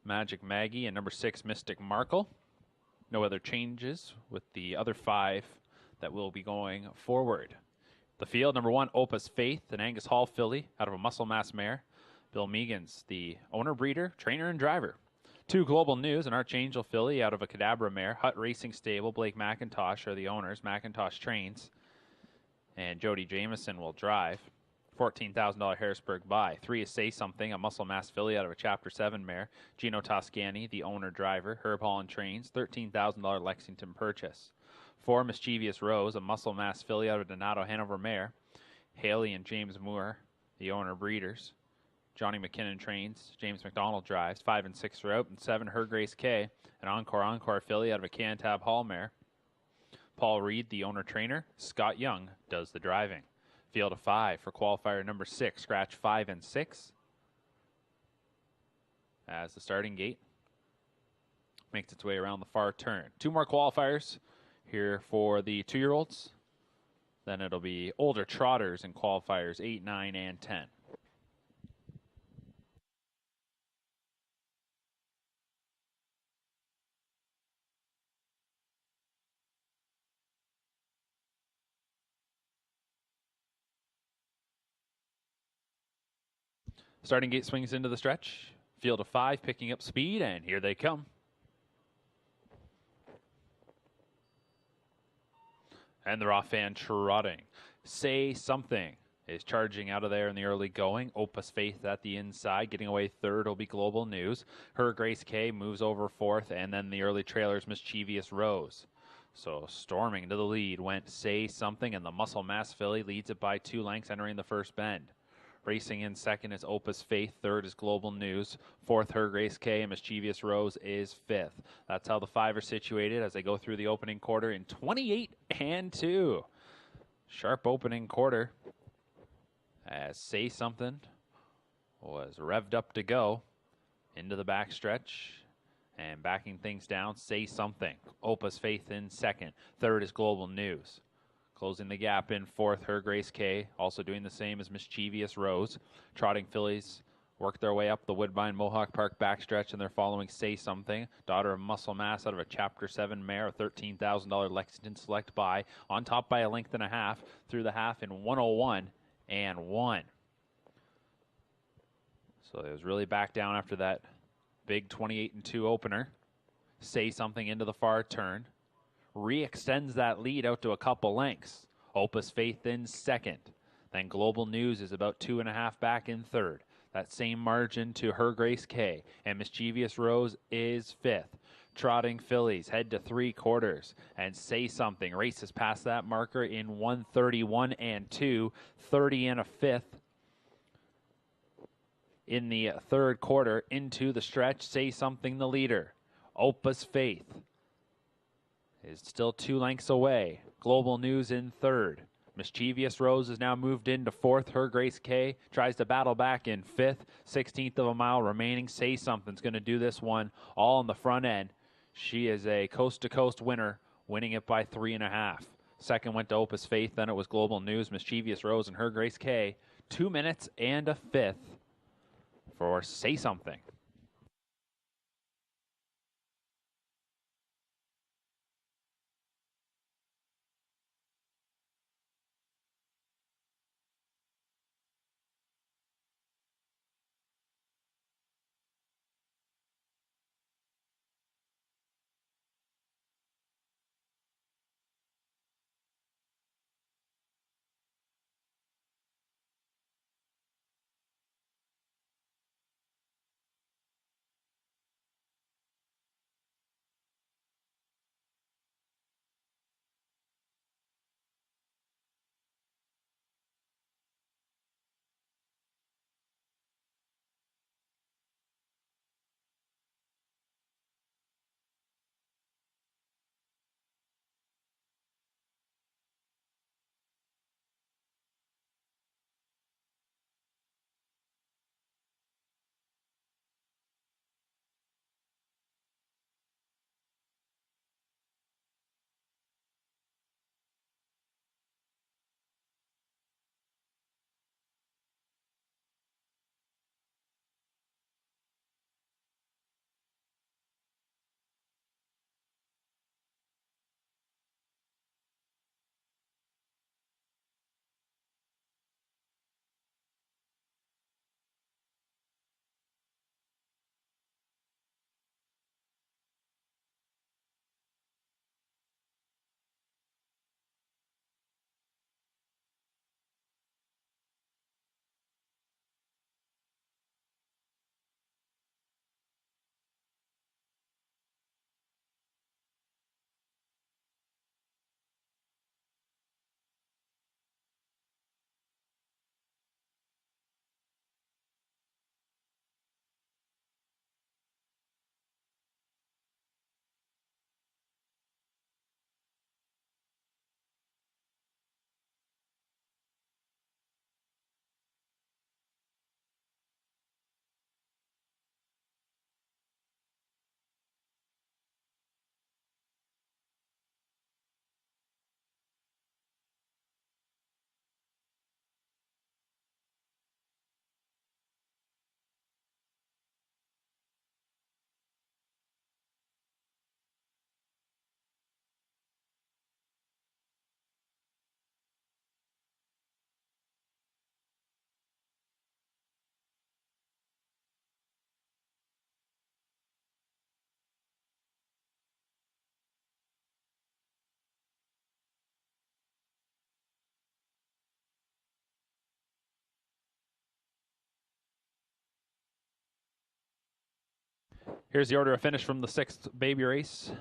Magic Maggie, and number 6, Mystic Markle. No other changes with the other 5 that will be going forward. The field, number 1, Opus Faith, an Angus Hall filly out of a Muscle Mass mare. Bill Meegans, the owner, breeder, trainer, and driver. 2, Global News, an Archangel filly out of a Cadabra mare. Hutt Racing Stable, Blake McIntosh are the owners. McIntosh trains. And Jody Jameson will drive. $14,000 Harrisburg buy. 3 is Say Something, a Muscle Mass filly out of a Chapter 7 mare. Gino Toscani, the owner-driver. Herb Holland trains. $13,000 Lexington purchase. 4, Mischievous Rose, a Muscle Mass filly out of Donato Hanover mare. Haley and James Moore, the owner-breeders. Johnny McKinnon trains. James McDonald drives. 5 and 6 are out. And 7, Her Grace K, an Encore filly out of a Cantab Hall mare. Paul Reed, the owner-trainer. Scott Young does the driving. Field of 5 for qualifier number 6. Scratch 5 and 6. As the starting gate makes its way around the far turn. 2 more qualifiers here for the 2-year-olds. Then it'll be older trotters in qualifiers 8, 9, and 10. Starting gate swings into the stretch. Field of 5 picking up speed, and here they come. And they're off and trotting. Say Something is charging out of there in the early going. Opus Faith at the inside. Getting away 3rd will be Global News. Her Grace K moves over 4th, and then the early trailers, Mischievous Rose. So storming to the lead went Say Something, and the Muscle Mass filly leads it by 2 lengths entering the first bend. Racing in 2nd is Opus Faith. 3rd is Global News. 4th, Her Grace K, and Mischievous Rose is 5th. That's how the 5 are situated as they go through the opening quarter in 28 and 2. Sharp opening quarter as Say Something was revved up to go into the backstretch and backing things down. Say Something. Opus Faith in 2nd. 3rd is Global News. Closing the gap in 4th, Her Grace K. Also doing the same as Mischievous Rose. Trotting fillies work their way up the Woodbine Mohawk Park backstretch, and they're following Say Something, daughter of Muscle Mass out of a Chapter 7 mare, a $13,000 Lexington Select buy, on top by a length and a half, through the half in 101 and 1. So it was really back down after that big 28 and 2 opener. Say Something into the far turn. Re-extends that lead out to a couple lengths. Opus Faith in 2nd. Then Global News is about 2.5 back in 3rd. That same margin to Her Grace K. And Mischievous Rose is 5th. trotting fillies head to 3/4 and Say Something races past that marker in 1:31 and 2, 30 and a fifth. In the third quarter, into the stretch, Say Something the leader. Opus Faith is still 2 lengths away. Global News in third. Mischievous Rose is now moved into fourth. Her Grace K tries to battle back in fifth. 16th of a mile remaining. Say Something's going to do this one all on the front end. She is a coast-to-coast winner, winning it by 3.5. Second went to Opus Faith. Then it was Global News, Mischievous Rose, and Her Grace K. 2 minutes and a fifth for Say Something. Here's the order of finish from the 6th baby race.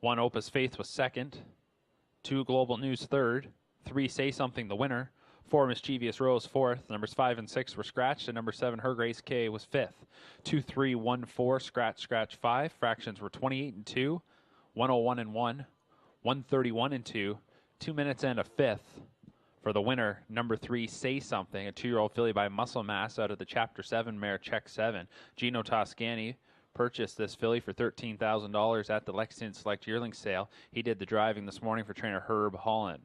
1 Opus Faith was second. 2 Global News third. 3 Say Something the winner. 4 Mischievous Rose fourth. Numbers 5 and 6 were scratched, and number 7 Her Grace K was fifth. 2, 3, 1, 4, scratch 5. Fractions were 28 and 2, 101 and 1, 131 and 2, 2 minutes and a fifth for the winner. Number 3 Say Something, a 2-year-old filly by Muscle Mass out of the Chapter 7 mare Check 7. Gino Toscani purchased this filly for $13,000 at the Lexington Select Yearling sale. He did the driving this morning for trainer Herb Holland.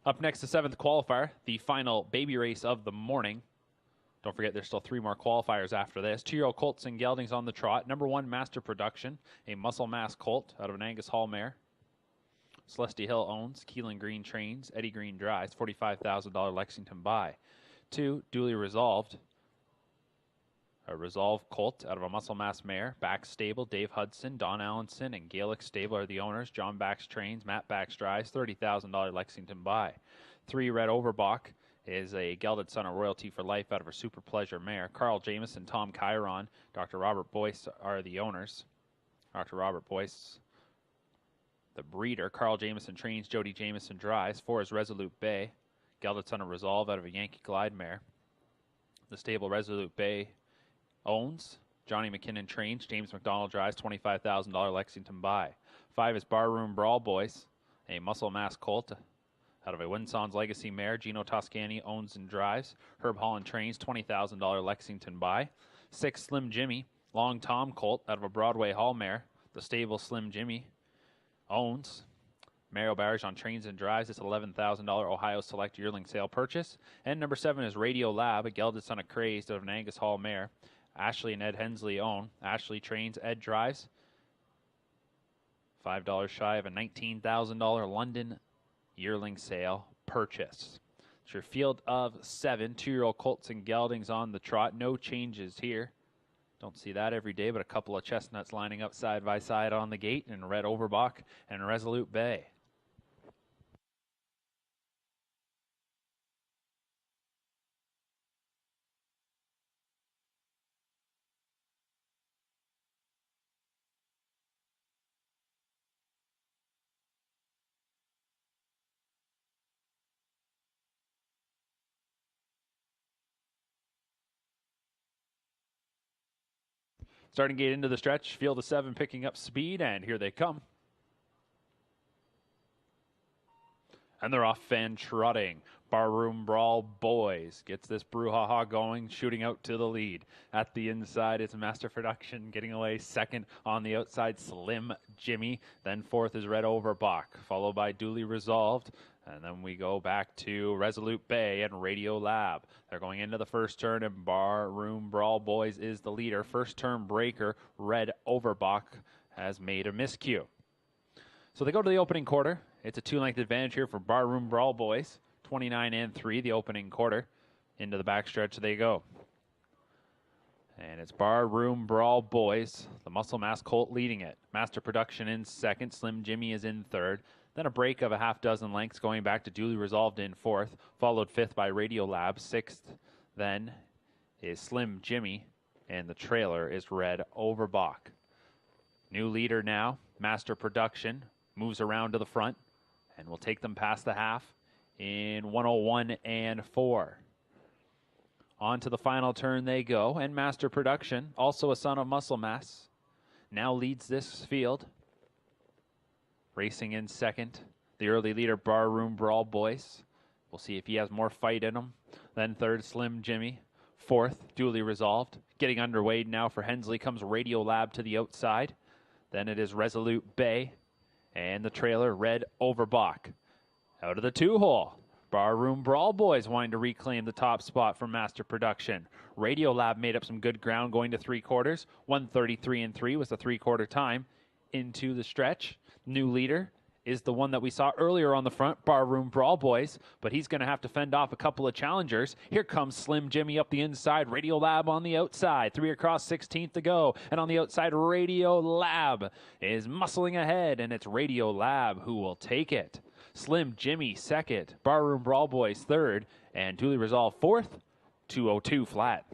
Up next, the 7th qualifier, the final baby race of the morning. Don't forget, there's still 3 more qualifiers after this. 2-year-old colts and geldings on the trot. Number 1, Master Production, a muscle mass colt out of an Angus Hall mare. Celestia Hill owns. Keelan Green trains. Eddie Green drives. $45,000 Lexington buy. 2, Duly Resolved, a resolved colt out of a muscle mass mare. Bax stable, Dave Hudson, Don Allenson, and Gaelic stable are the owners. John Bax trains. Matt Bax drives. $30,000 Lexington buy. 3, Red Overbach is a gelded son of Royalty for Life out of a Super Pleasure mare. Carl Jamieson, Tom Chiron, Dr. Robert Boyce are the owners. Dr. Robert Boyce, the breeder. Carl Jamieson trains. Jody Jamieson drives. 4 is Resolute Bay, gelded son of Resolve out of a Yankee Glide mare. The stable Resolute Bay owns. Johnny McKinnon trains. James McDonald drives. $25,000 Lexington buy. 5 is Barroom Brawl Boys, a muscle mass colt out of a Winson's Legacy mare. Gino Toscani owns and drives. Herb Holland trains. $20,000 Lexington buy. 6, Slim Jimmy, Long Tom colt out of a Broadway Hall mare. The stable Slim Jimmy owns. Mario Barrajon trains and drives. It's $11,000 Ohio Select yearling sale purchase. And number 7 is Radio Lab, a gelded son of Crazed out of an Angus Hall mare. Ashley and Ed Hensley own. Ashley trains. Ed drives. $5 shy of a $19,000 London yearling sale purchase. It's your field of 7 2-year-old colts and geldings on the trot. No changes here. Don't see that every day, but a couple of chestnuts lining up side by side on the gate, and Red Overbach and Resolute Bay. Starting to get into the stretch, field of 7 picking up speed, and here they come. And they're off and trotting. Barroom Brawl Boys gets this brouhaha going, shooting out to the lead. At the inside, it's Master Production getting away. 2nd on the outside, Slim Jimmy. Then 4th is Red Overbach, followed by Duly Resolved. And then we go back to Resolute Bay and Radio Lab. They're going into the first turn, and Barroom Brawl Boys is the leader. First turn breaker, Red Overbach, has made a miscue. So they go to the opening quarter. It's a 2-length advantage here for Barroom Brawl Boys. 29-3, the opening quarter. Into the backstretch they go. And it's Barroom Brawl Boys, the muscle mass colt, leading it. Master Production in 2nd. Slim Jimmy is in 3rd. Then a break of a half dozen lengths going back to Duly Resolved in 4th, followed 5th by Radio Lab. 6th then is Slim Jimmy, and the trailer is Red Overbach. New leader now, Master Production, moves around to the front, and will take them past the half in 101-4. On to the final turn they go, and Master Production, also a son of Muscle Mass, now leads this field. Racing in 2nd, the early leader, Barroom Brawl Boys. We'll see if he has more fight in him. Then 3rd, Slim Jimmy. 4th, Duly Resolved. Getting underway now for Hensley comes Radio Lab to the outside. Then it is Resolute Bay. And the trailer, Red Overbach. Out of the 2-hole, Barroom Brawl Boys wanting to reclaim the top spot from Master Production. Radio Lab made up some good ground going to 3/4. 1:33-3 was the 3/4 time into the stretch. New leader is the one that we saw earlier on the front, Barroom Brawl Boys, but he's going to have to fend off a couple of challengers. Here comes Slim Jimmy up the inside, Radio Lab on the outside, 3 across 16th to go, and on the outside, Radio Lab is muscling ahead, and it's Radio Lab who will take it. Slim Jimmy 2nd, Barroom Brawl Boys 3rd, and Duly Resolved 4th, 2:02 flat.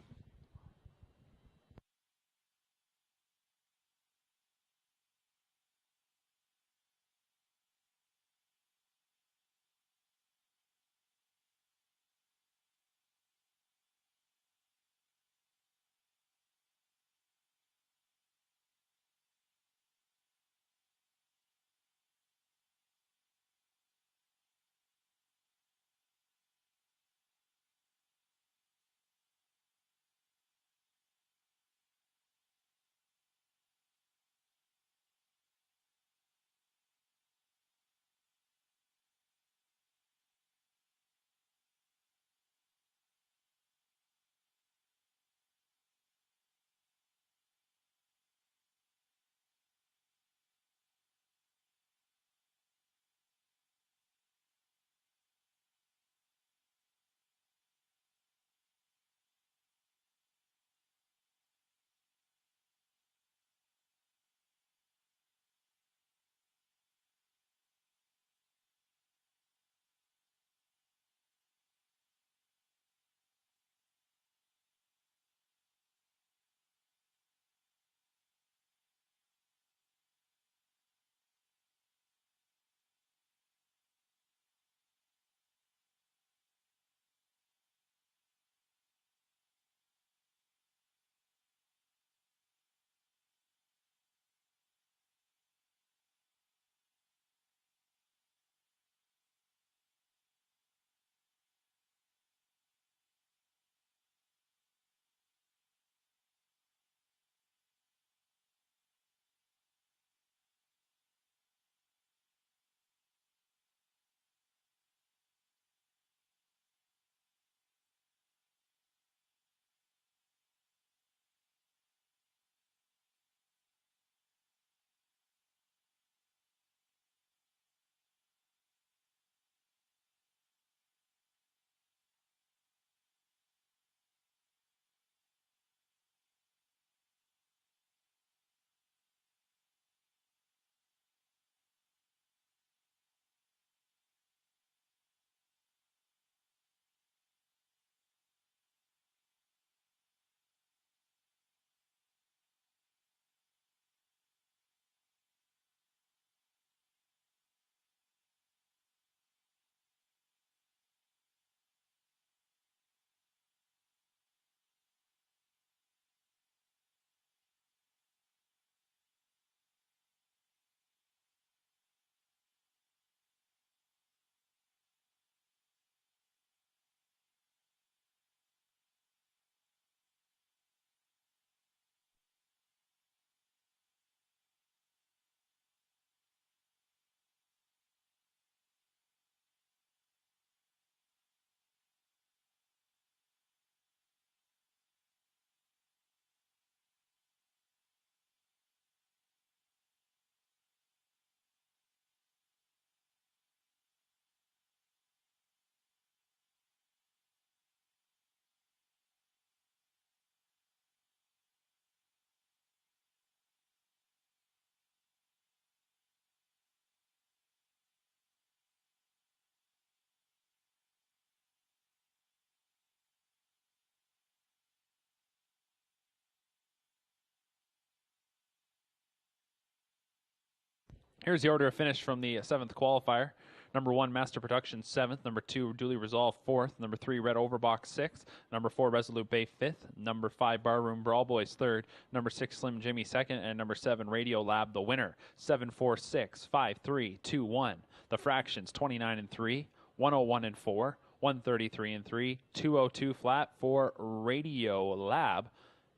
Here's the order of finish from the 7th qualifier. Number 1, Master Production, 7th. Number 2, Duly Resolved, 4th. Number 3, Red Overbox, 6th. Number 4, Resolute Bay, 5th. Number 5, Barroom Brawl Boys, 3rd. Number 6, Slim Jimmy, 2nd. And number 7, Radio Lab, the winner. 7-4-6, 5-3, 2-1. The fractions, 29 and 3, 101 and 4, 133 and 3, 202 flat for Radio Lab.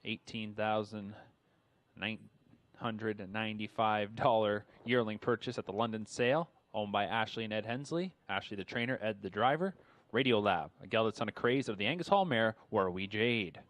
$18,995 yearling purchase at the London sale, owned by Ashley and Ed Hensley. Ashley the trainer, Ed the driver. Radio Lab, a gelded son of craze of the Angus Hall mare, Warwie Jade.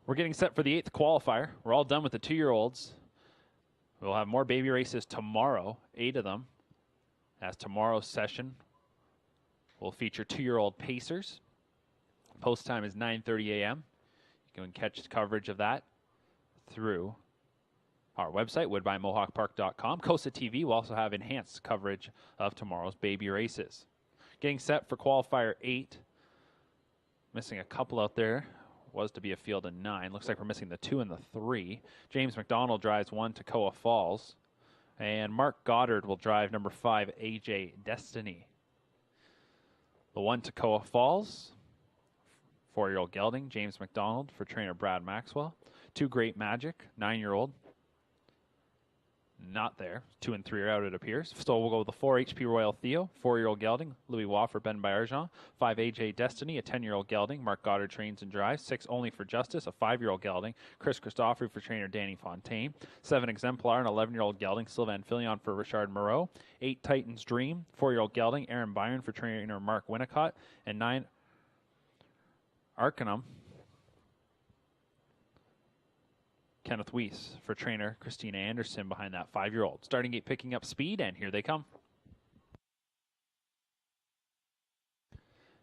We're getting set for the 8th qualifier. We're all done with the 2-year-olds. We'll have more baby races tomorrow, 8 of them, as tomorrow's session will feature 2-year-old pacers. Post time is 9:30 a.m. You can catch coverage of that through our website, woodbinemohawkpark.com. Costa TV will also have enhanced coverage of tomorrow's baby races. Getting set for qualifier 8. Missing a couple out there. Was to be a field of 9. Looks like we're missing the 2 and the 3. James McDonald drives 1, Toccoa Falls. And Mark Goddard will drive number 5, AJ Destiny. The 1, Toccoa Falls. 4-year-old gelding, James McDonald for trainer Brad Maxwell. 2, Great Magic, 9-year-old. Not there. 2 and 3 are out, it appears. So we'll go with the 4, HP Royal Theo, 4-year-old gelding, Louis Wofford, Ben Bayerjean. 5, AJ Destiny, a 10-year-old gelding, Mark Goddard trains and drives. 6, Only for Justice, a 5-year-old gelding, Chris Christoffrey for trainer Danny Fontaine. 7, Exemplar, an 11-year-old gelding, Sylvain Filion for Richard Moreau. 8, Titan's Dream, 4-year-old gelding, Aaron Byron for trainer Mark Winnicott. And 9, Arcanum, Kenneth Weiss for trainer Christina Anderson behind that 5-year-old. Starting gate picking up speed, and here they come.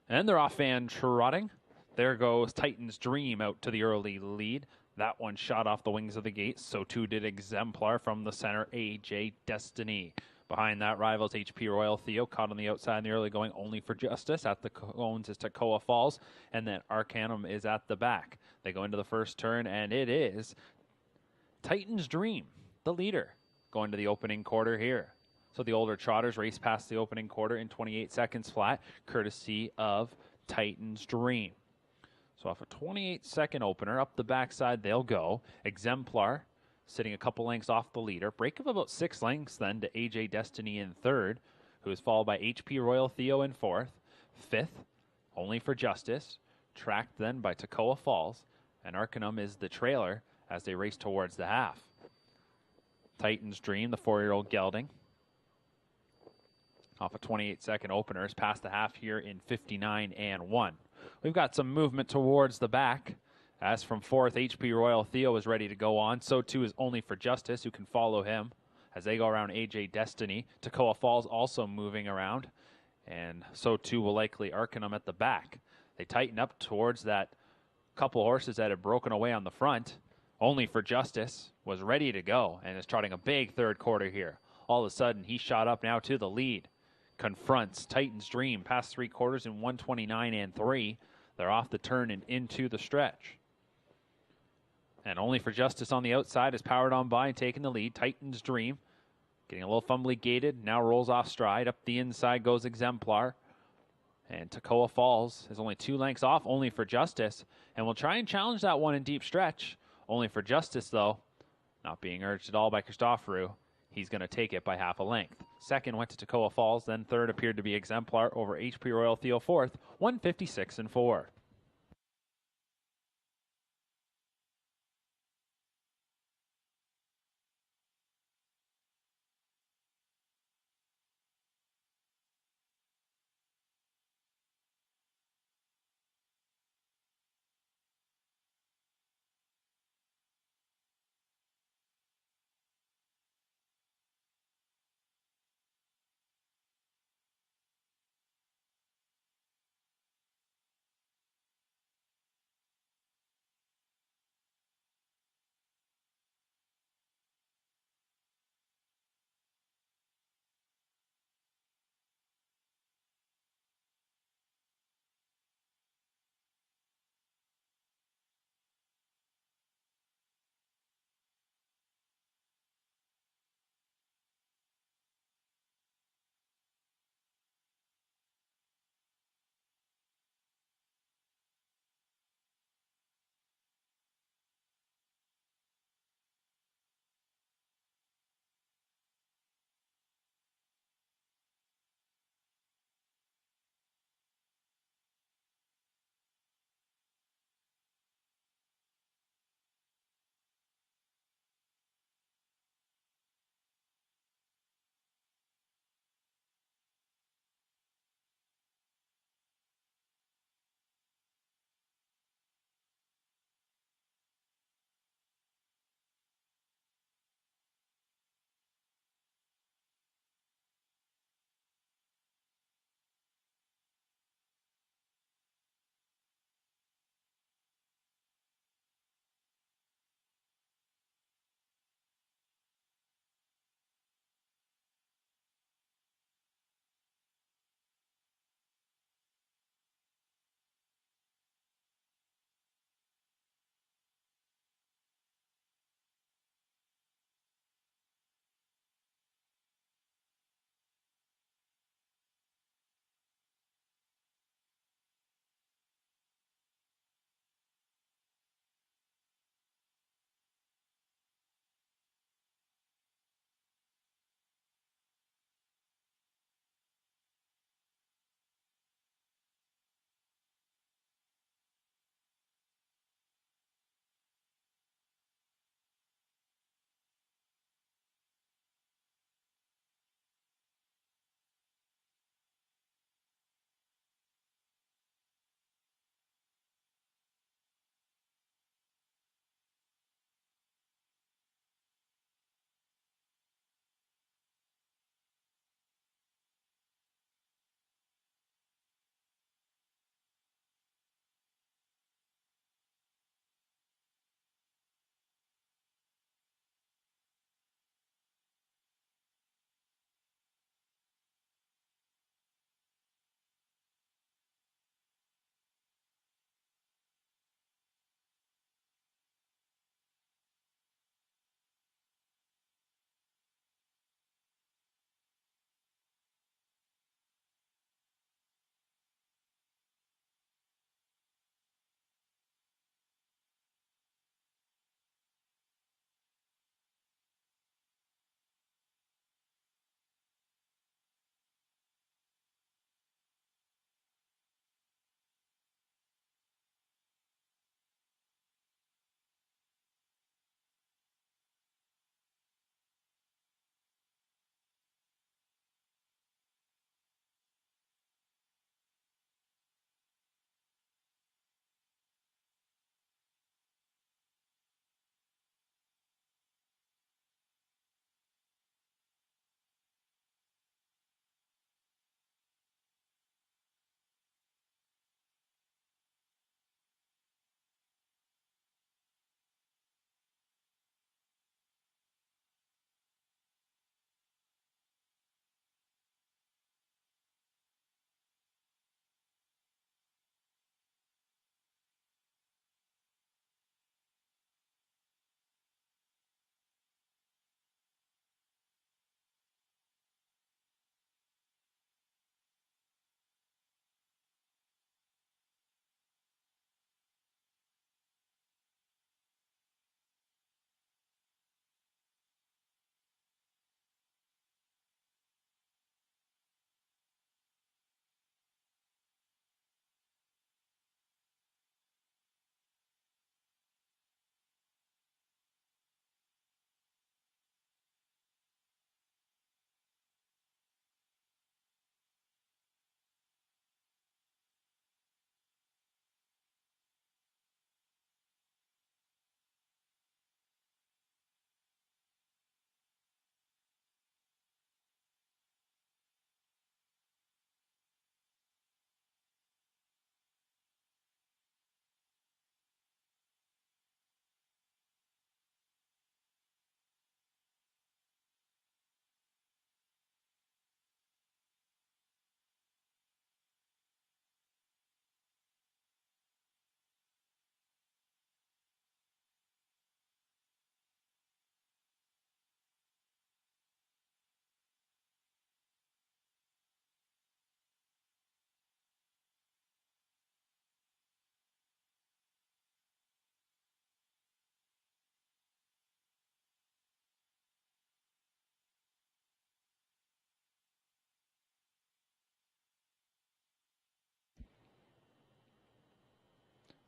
And they're off and trotting. There goes Titan's Dream out to the early lead. That one shot off the wings of the gate. So too did Exemplar from the center, AJ Destiny. Behind that, rivals HP Royal Theo, caught on the outside in the early going, Only for Justice. At the cones is Toccoa Falls, and then Arcanum is at the back. They go into the first turn, and it is Titan's Dream, the leader, going to the opening quarter here. So the older trotters race past the opening quarter in 28 seconds flat, courtesy of Titan's Dream. So off a 28-second opener, up the backside they'll go. Exemplar sitting a couple lengths off the leader. Break of about 6 lengths then to AJ Destiny in third, who is followed by HP Royal Theo in fourth. Fifth, Only for Justice, tracked then by Toccoa Falls, and Arcanum is the trailer as they race towards the half. Titan's Dream, the 4-year-old gelding, off a 28-second openers, past the half here in 59-1. We've got some movement towards the back. As from fourth, HP Royal Theo is ready to go on. So too is Only for Justice, who can follow him as they go around AJ Destiny. Toccoa Falls also moving around. And so too will likely Arcanum at the back. They tighten up towards that couple horses that had broken away on the front. Only for Justice was ready to go and is trotting a big third quarter here. All of a sudden, he shot up now to the lead. Confronts Titan's Dream past 3 quarters in 129-3. They're off the turn and into the stretch. And Only for Justice on the outside is powered on by and taking the lead. Titan's Dream getting a little fumbly gated. Now rolls off stride. Up the inside goes Exemplar. And Toccoa Falls is only 2 lengths off Only for Justice. And will try and challenge that one in deep stretch. Only for Justice, though, not being urged at all by Christoforou. He's going to take it by half a length. Second went to Toccoa Falls. Then third appeared to be Exemplar over HP Royal Theo fourth. 156-4.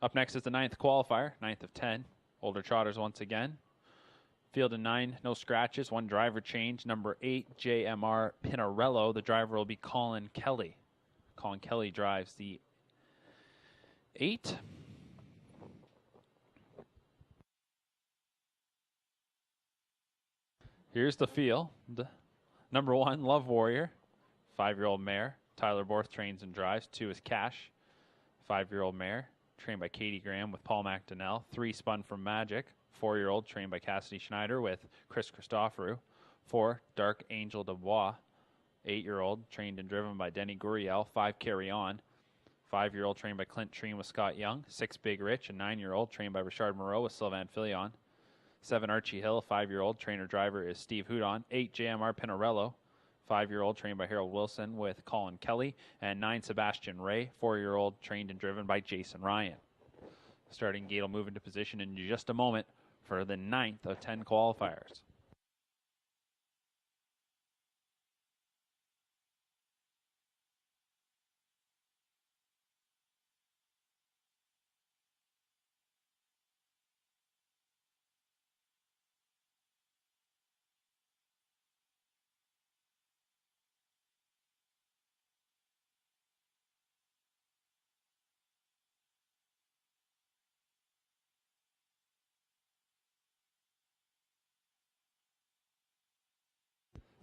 Up next is the 9th qualifier, 9th of 10. Older trotters once again. Field of 9, no scratches, 1 driver change. Number 8, JMR Pinarello. The driver will be Colin Kelly. Colin Kelly drives the 8. Here's the field. Number 1, Love Warrior, 5-year-old mare. Tyler Borth trains and drives. 2 is Cash, 5-year-old mare, trained by Katie Graham with Paul McDonnell. 3, Spun from Magic, 4-year-old, trained by Cassidy Schneider with Chris Christoforou. 4, Dark Angel Dubois, 8-year-old, trained and driven by Denny Guriel. 5, Carry On, 5-year-old, trained by Clint Treen with Scott Young. 6, Big Rich, a 9-year-old, trained by Richard Moreau with Sylvain Filion. 7, Archie Hill, 5-year-old, trainer-driver is Steve Houdon. 8, JMR Pinarello, 5-year-old, trained by Harold Wilson with Colin Kelly. And 9, Sebastian Ray, 4-year-old, trained and driven by Jason Ryan. Starting gate will move into position in just a moment for the 9th of 10 qualifiers.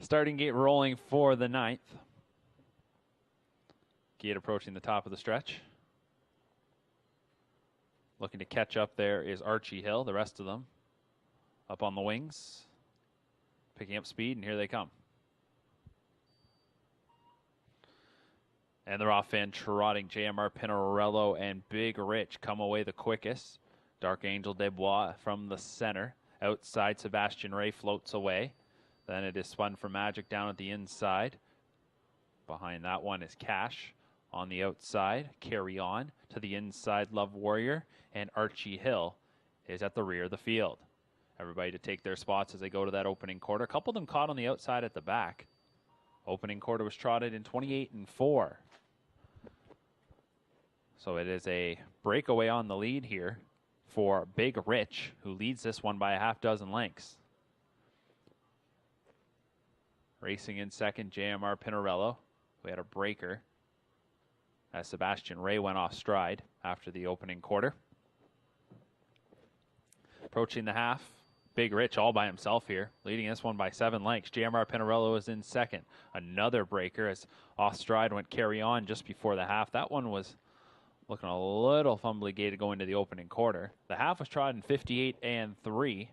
Starting gate rolling for the 9th. Gate approaching the top of the stretch. Looking to catch up there is Archie Hill. The rest of them up on the wings, picking up speed, and here they come. And they're off and trotting. JMR Pinarello and Big Rich come away the quickest. Dark Angel Dubois from the center. Outside, Sebastian Ray floats away. Then it is Spun for Magic down at the inside. Behind that one is Cash. On the outside, Carry On. To the inside, Love Warrior. And Archie Hill is at the rear of the field. Everybody to take their spots as they go to that opening quarter. A couple of them caught on the outside at the back. Opening quarter was trotted in 28 and 4. So it is a breakaway on the lead here for Big Rich, who leads this one by a half dozen lengths. Racing in second, JMR Pinarello. We had a breaker as Sebastian Ray went off stride after the opening quarter. Approaching the half, Big Rich all by himself here, leading this one by 7 lengths. JMR Pinarello is in second. Another breaker as off stride went Carry On just before the half. That one was looking a little fumbly gated going into the opening quarter. The half was trotted in 58 and 3.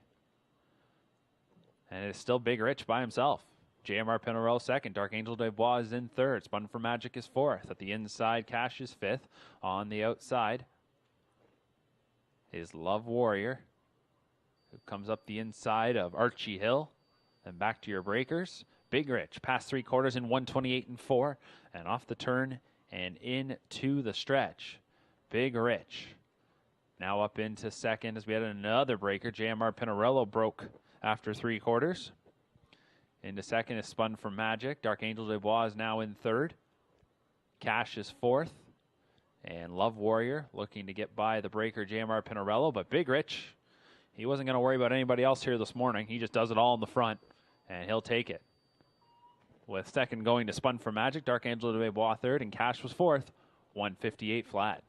And it is still Big Rich by himself. JMR Pinarello second. Dark Angel Dubois is in third. Spun for Magic is fourth. At the inside, Cash is fifth. On the outside is Love Warrior, who comes up the inside of Archie Hill. Then back to your breakers. Big Rich past 3 quarters in 128 and 4. And off the turn and into the stretch. Big Rich now up into second as we had another breaker. JMR Pinarello broke after 3 quarters. Into second is Spun for Magic. Dark Angel Dubois is now in third. Cash is fourth. And Love Warrior looking to get by the breaker JMR Pinarello. But Big Rich, he wasn't going to worry about anybody else here this morning. He just does it all in the front, and he'll take it. With second going to Spun for Magic, Dark Angel Dubois third, and Cash was fourth. 158 flat.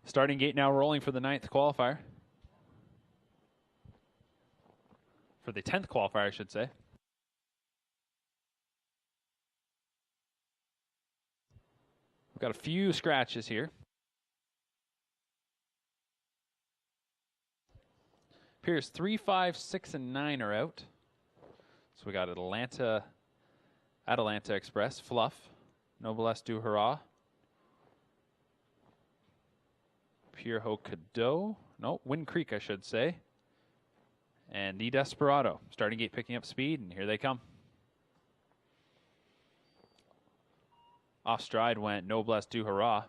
Starting gate now rolling for the 9th qualifier. For the 10th qualifier, I should say. We've got a few scratches here. Appears 3, 5, 6, and 9 are out. So we got Atalanta Express, Fluff, Noblesse du Hurrah, Pure Ho Cadeau, no, Wind Creek, I should say, and the Desperado. Starting gate picking up speed, and here they come. Off stride went Noblesse du Hurrah.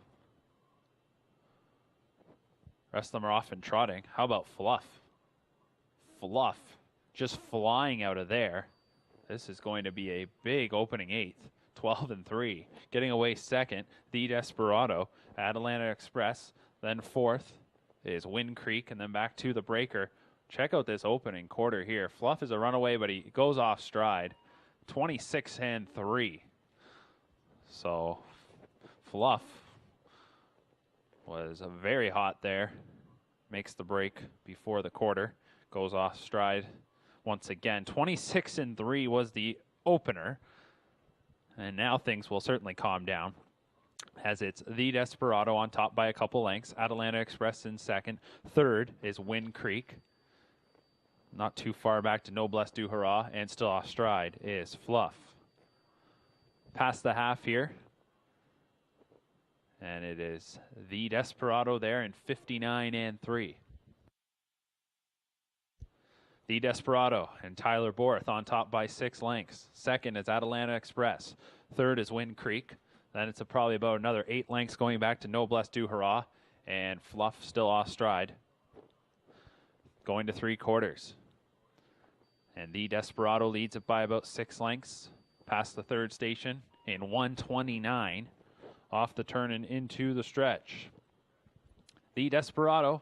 Rest of them are off and trotting. How about Fluff? Fluff just flying out of there. This is going to be a big opening 8th. 12 and 3. Getting away second, the Desperado. Atalanta Express. Then 4th is Wind Creek, and then back to the breaker. Check out this opening quarter here. Fluff is a runaway, but he goes off stride. 26 and 3. So Fluff was very hot there. Makes the break before the quarter. Goes off stride once again. 26 and 3 was the opener. And now things will certainly calm down, as it's the Desperado on top by a couple lengths. Atalanta Express in second. Third is Wind Creek. Not too far back to Noblesse du Hurrah, and still off stride is Fluff. Past the half here. And it is the Desperado there in 59 and 3. The Desperado and Tyler Borth on top by 6 lengths. Second is Atalanta Express. Third is Wind Creek. Then it's probably about another 8 lengths going back to Noblesse du Hurrah, and Fluff still off stride. Going to 3/4. And the Desperado leads it by about 6 lengths past the third station in 1:29 off the turn and into the stretch. The Desperado,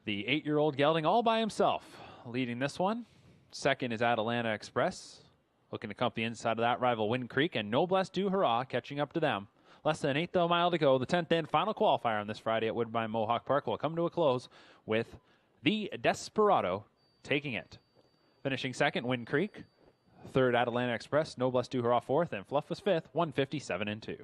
the 8-year-old gelding all by himself, leading this one. Second is Atalanta Express. Looking to come up the inside of that rival Wind Creek, and Noblesse du Hurrah catching up to them. Less than an 1/8 mile to go. The 10th and final qualifier on this Friday at Woodbine Mohawk Park will come to a close with the Desperado taking it. Finishing second, Wind Creek. Third, Atalanta Express. Noblesse du Hurrah fourth, and Fluff was fifth, 157 and 2.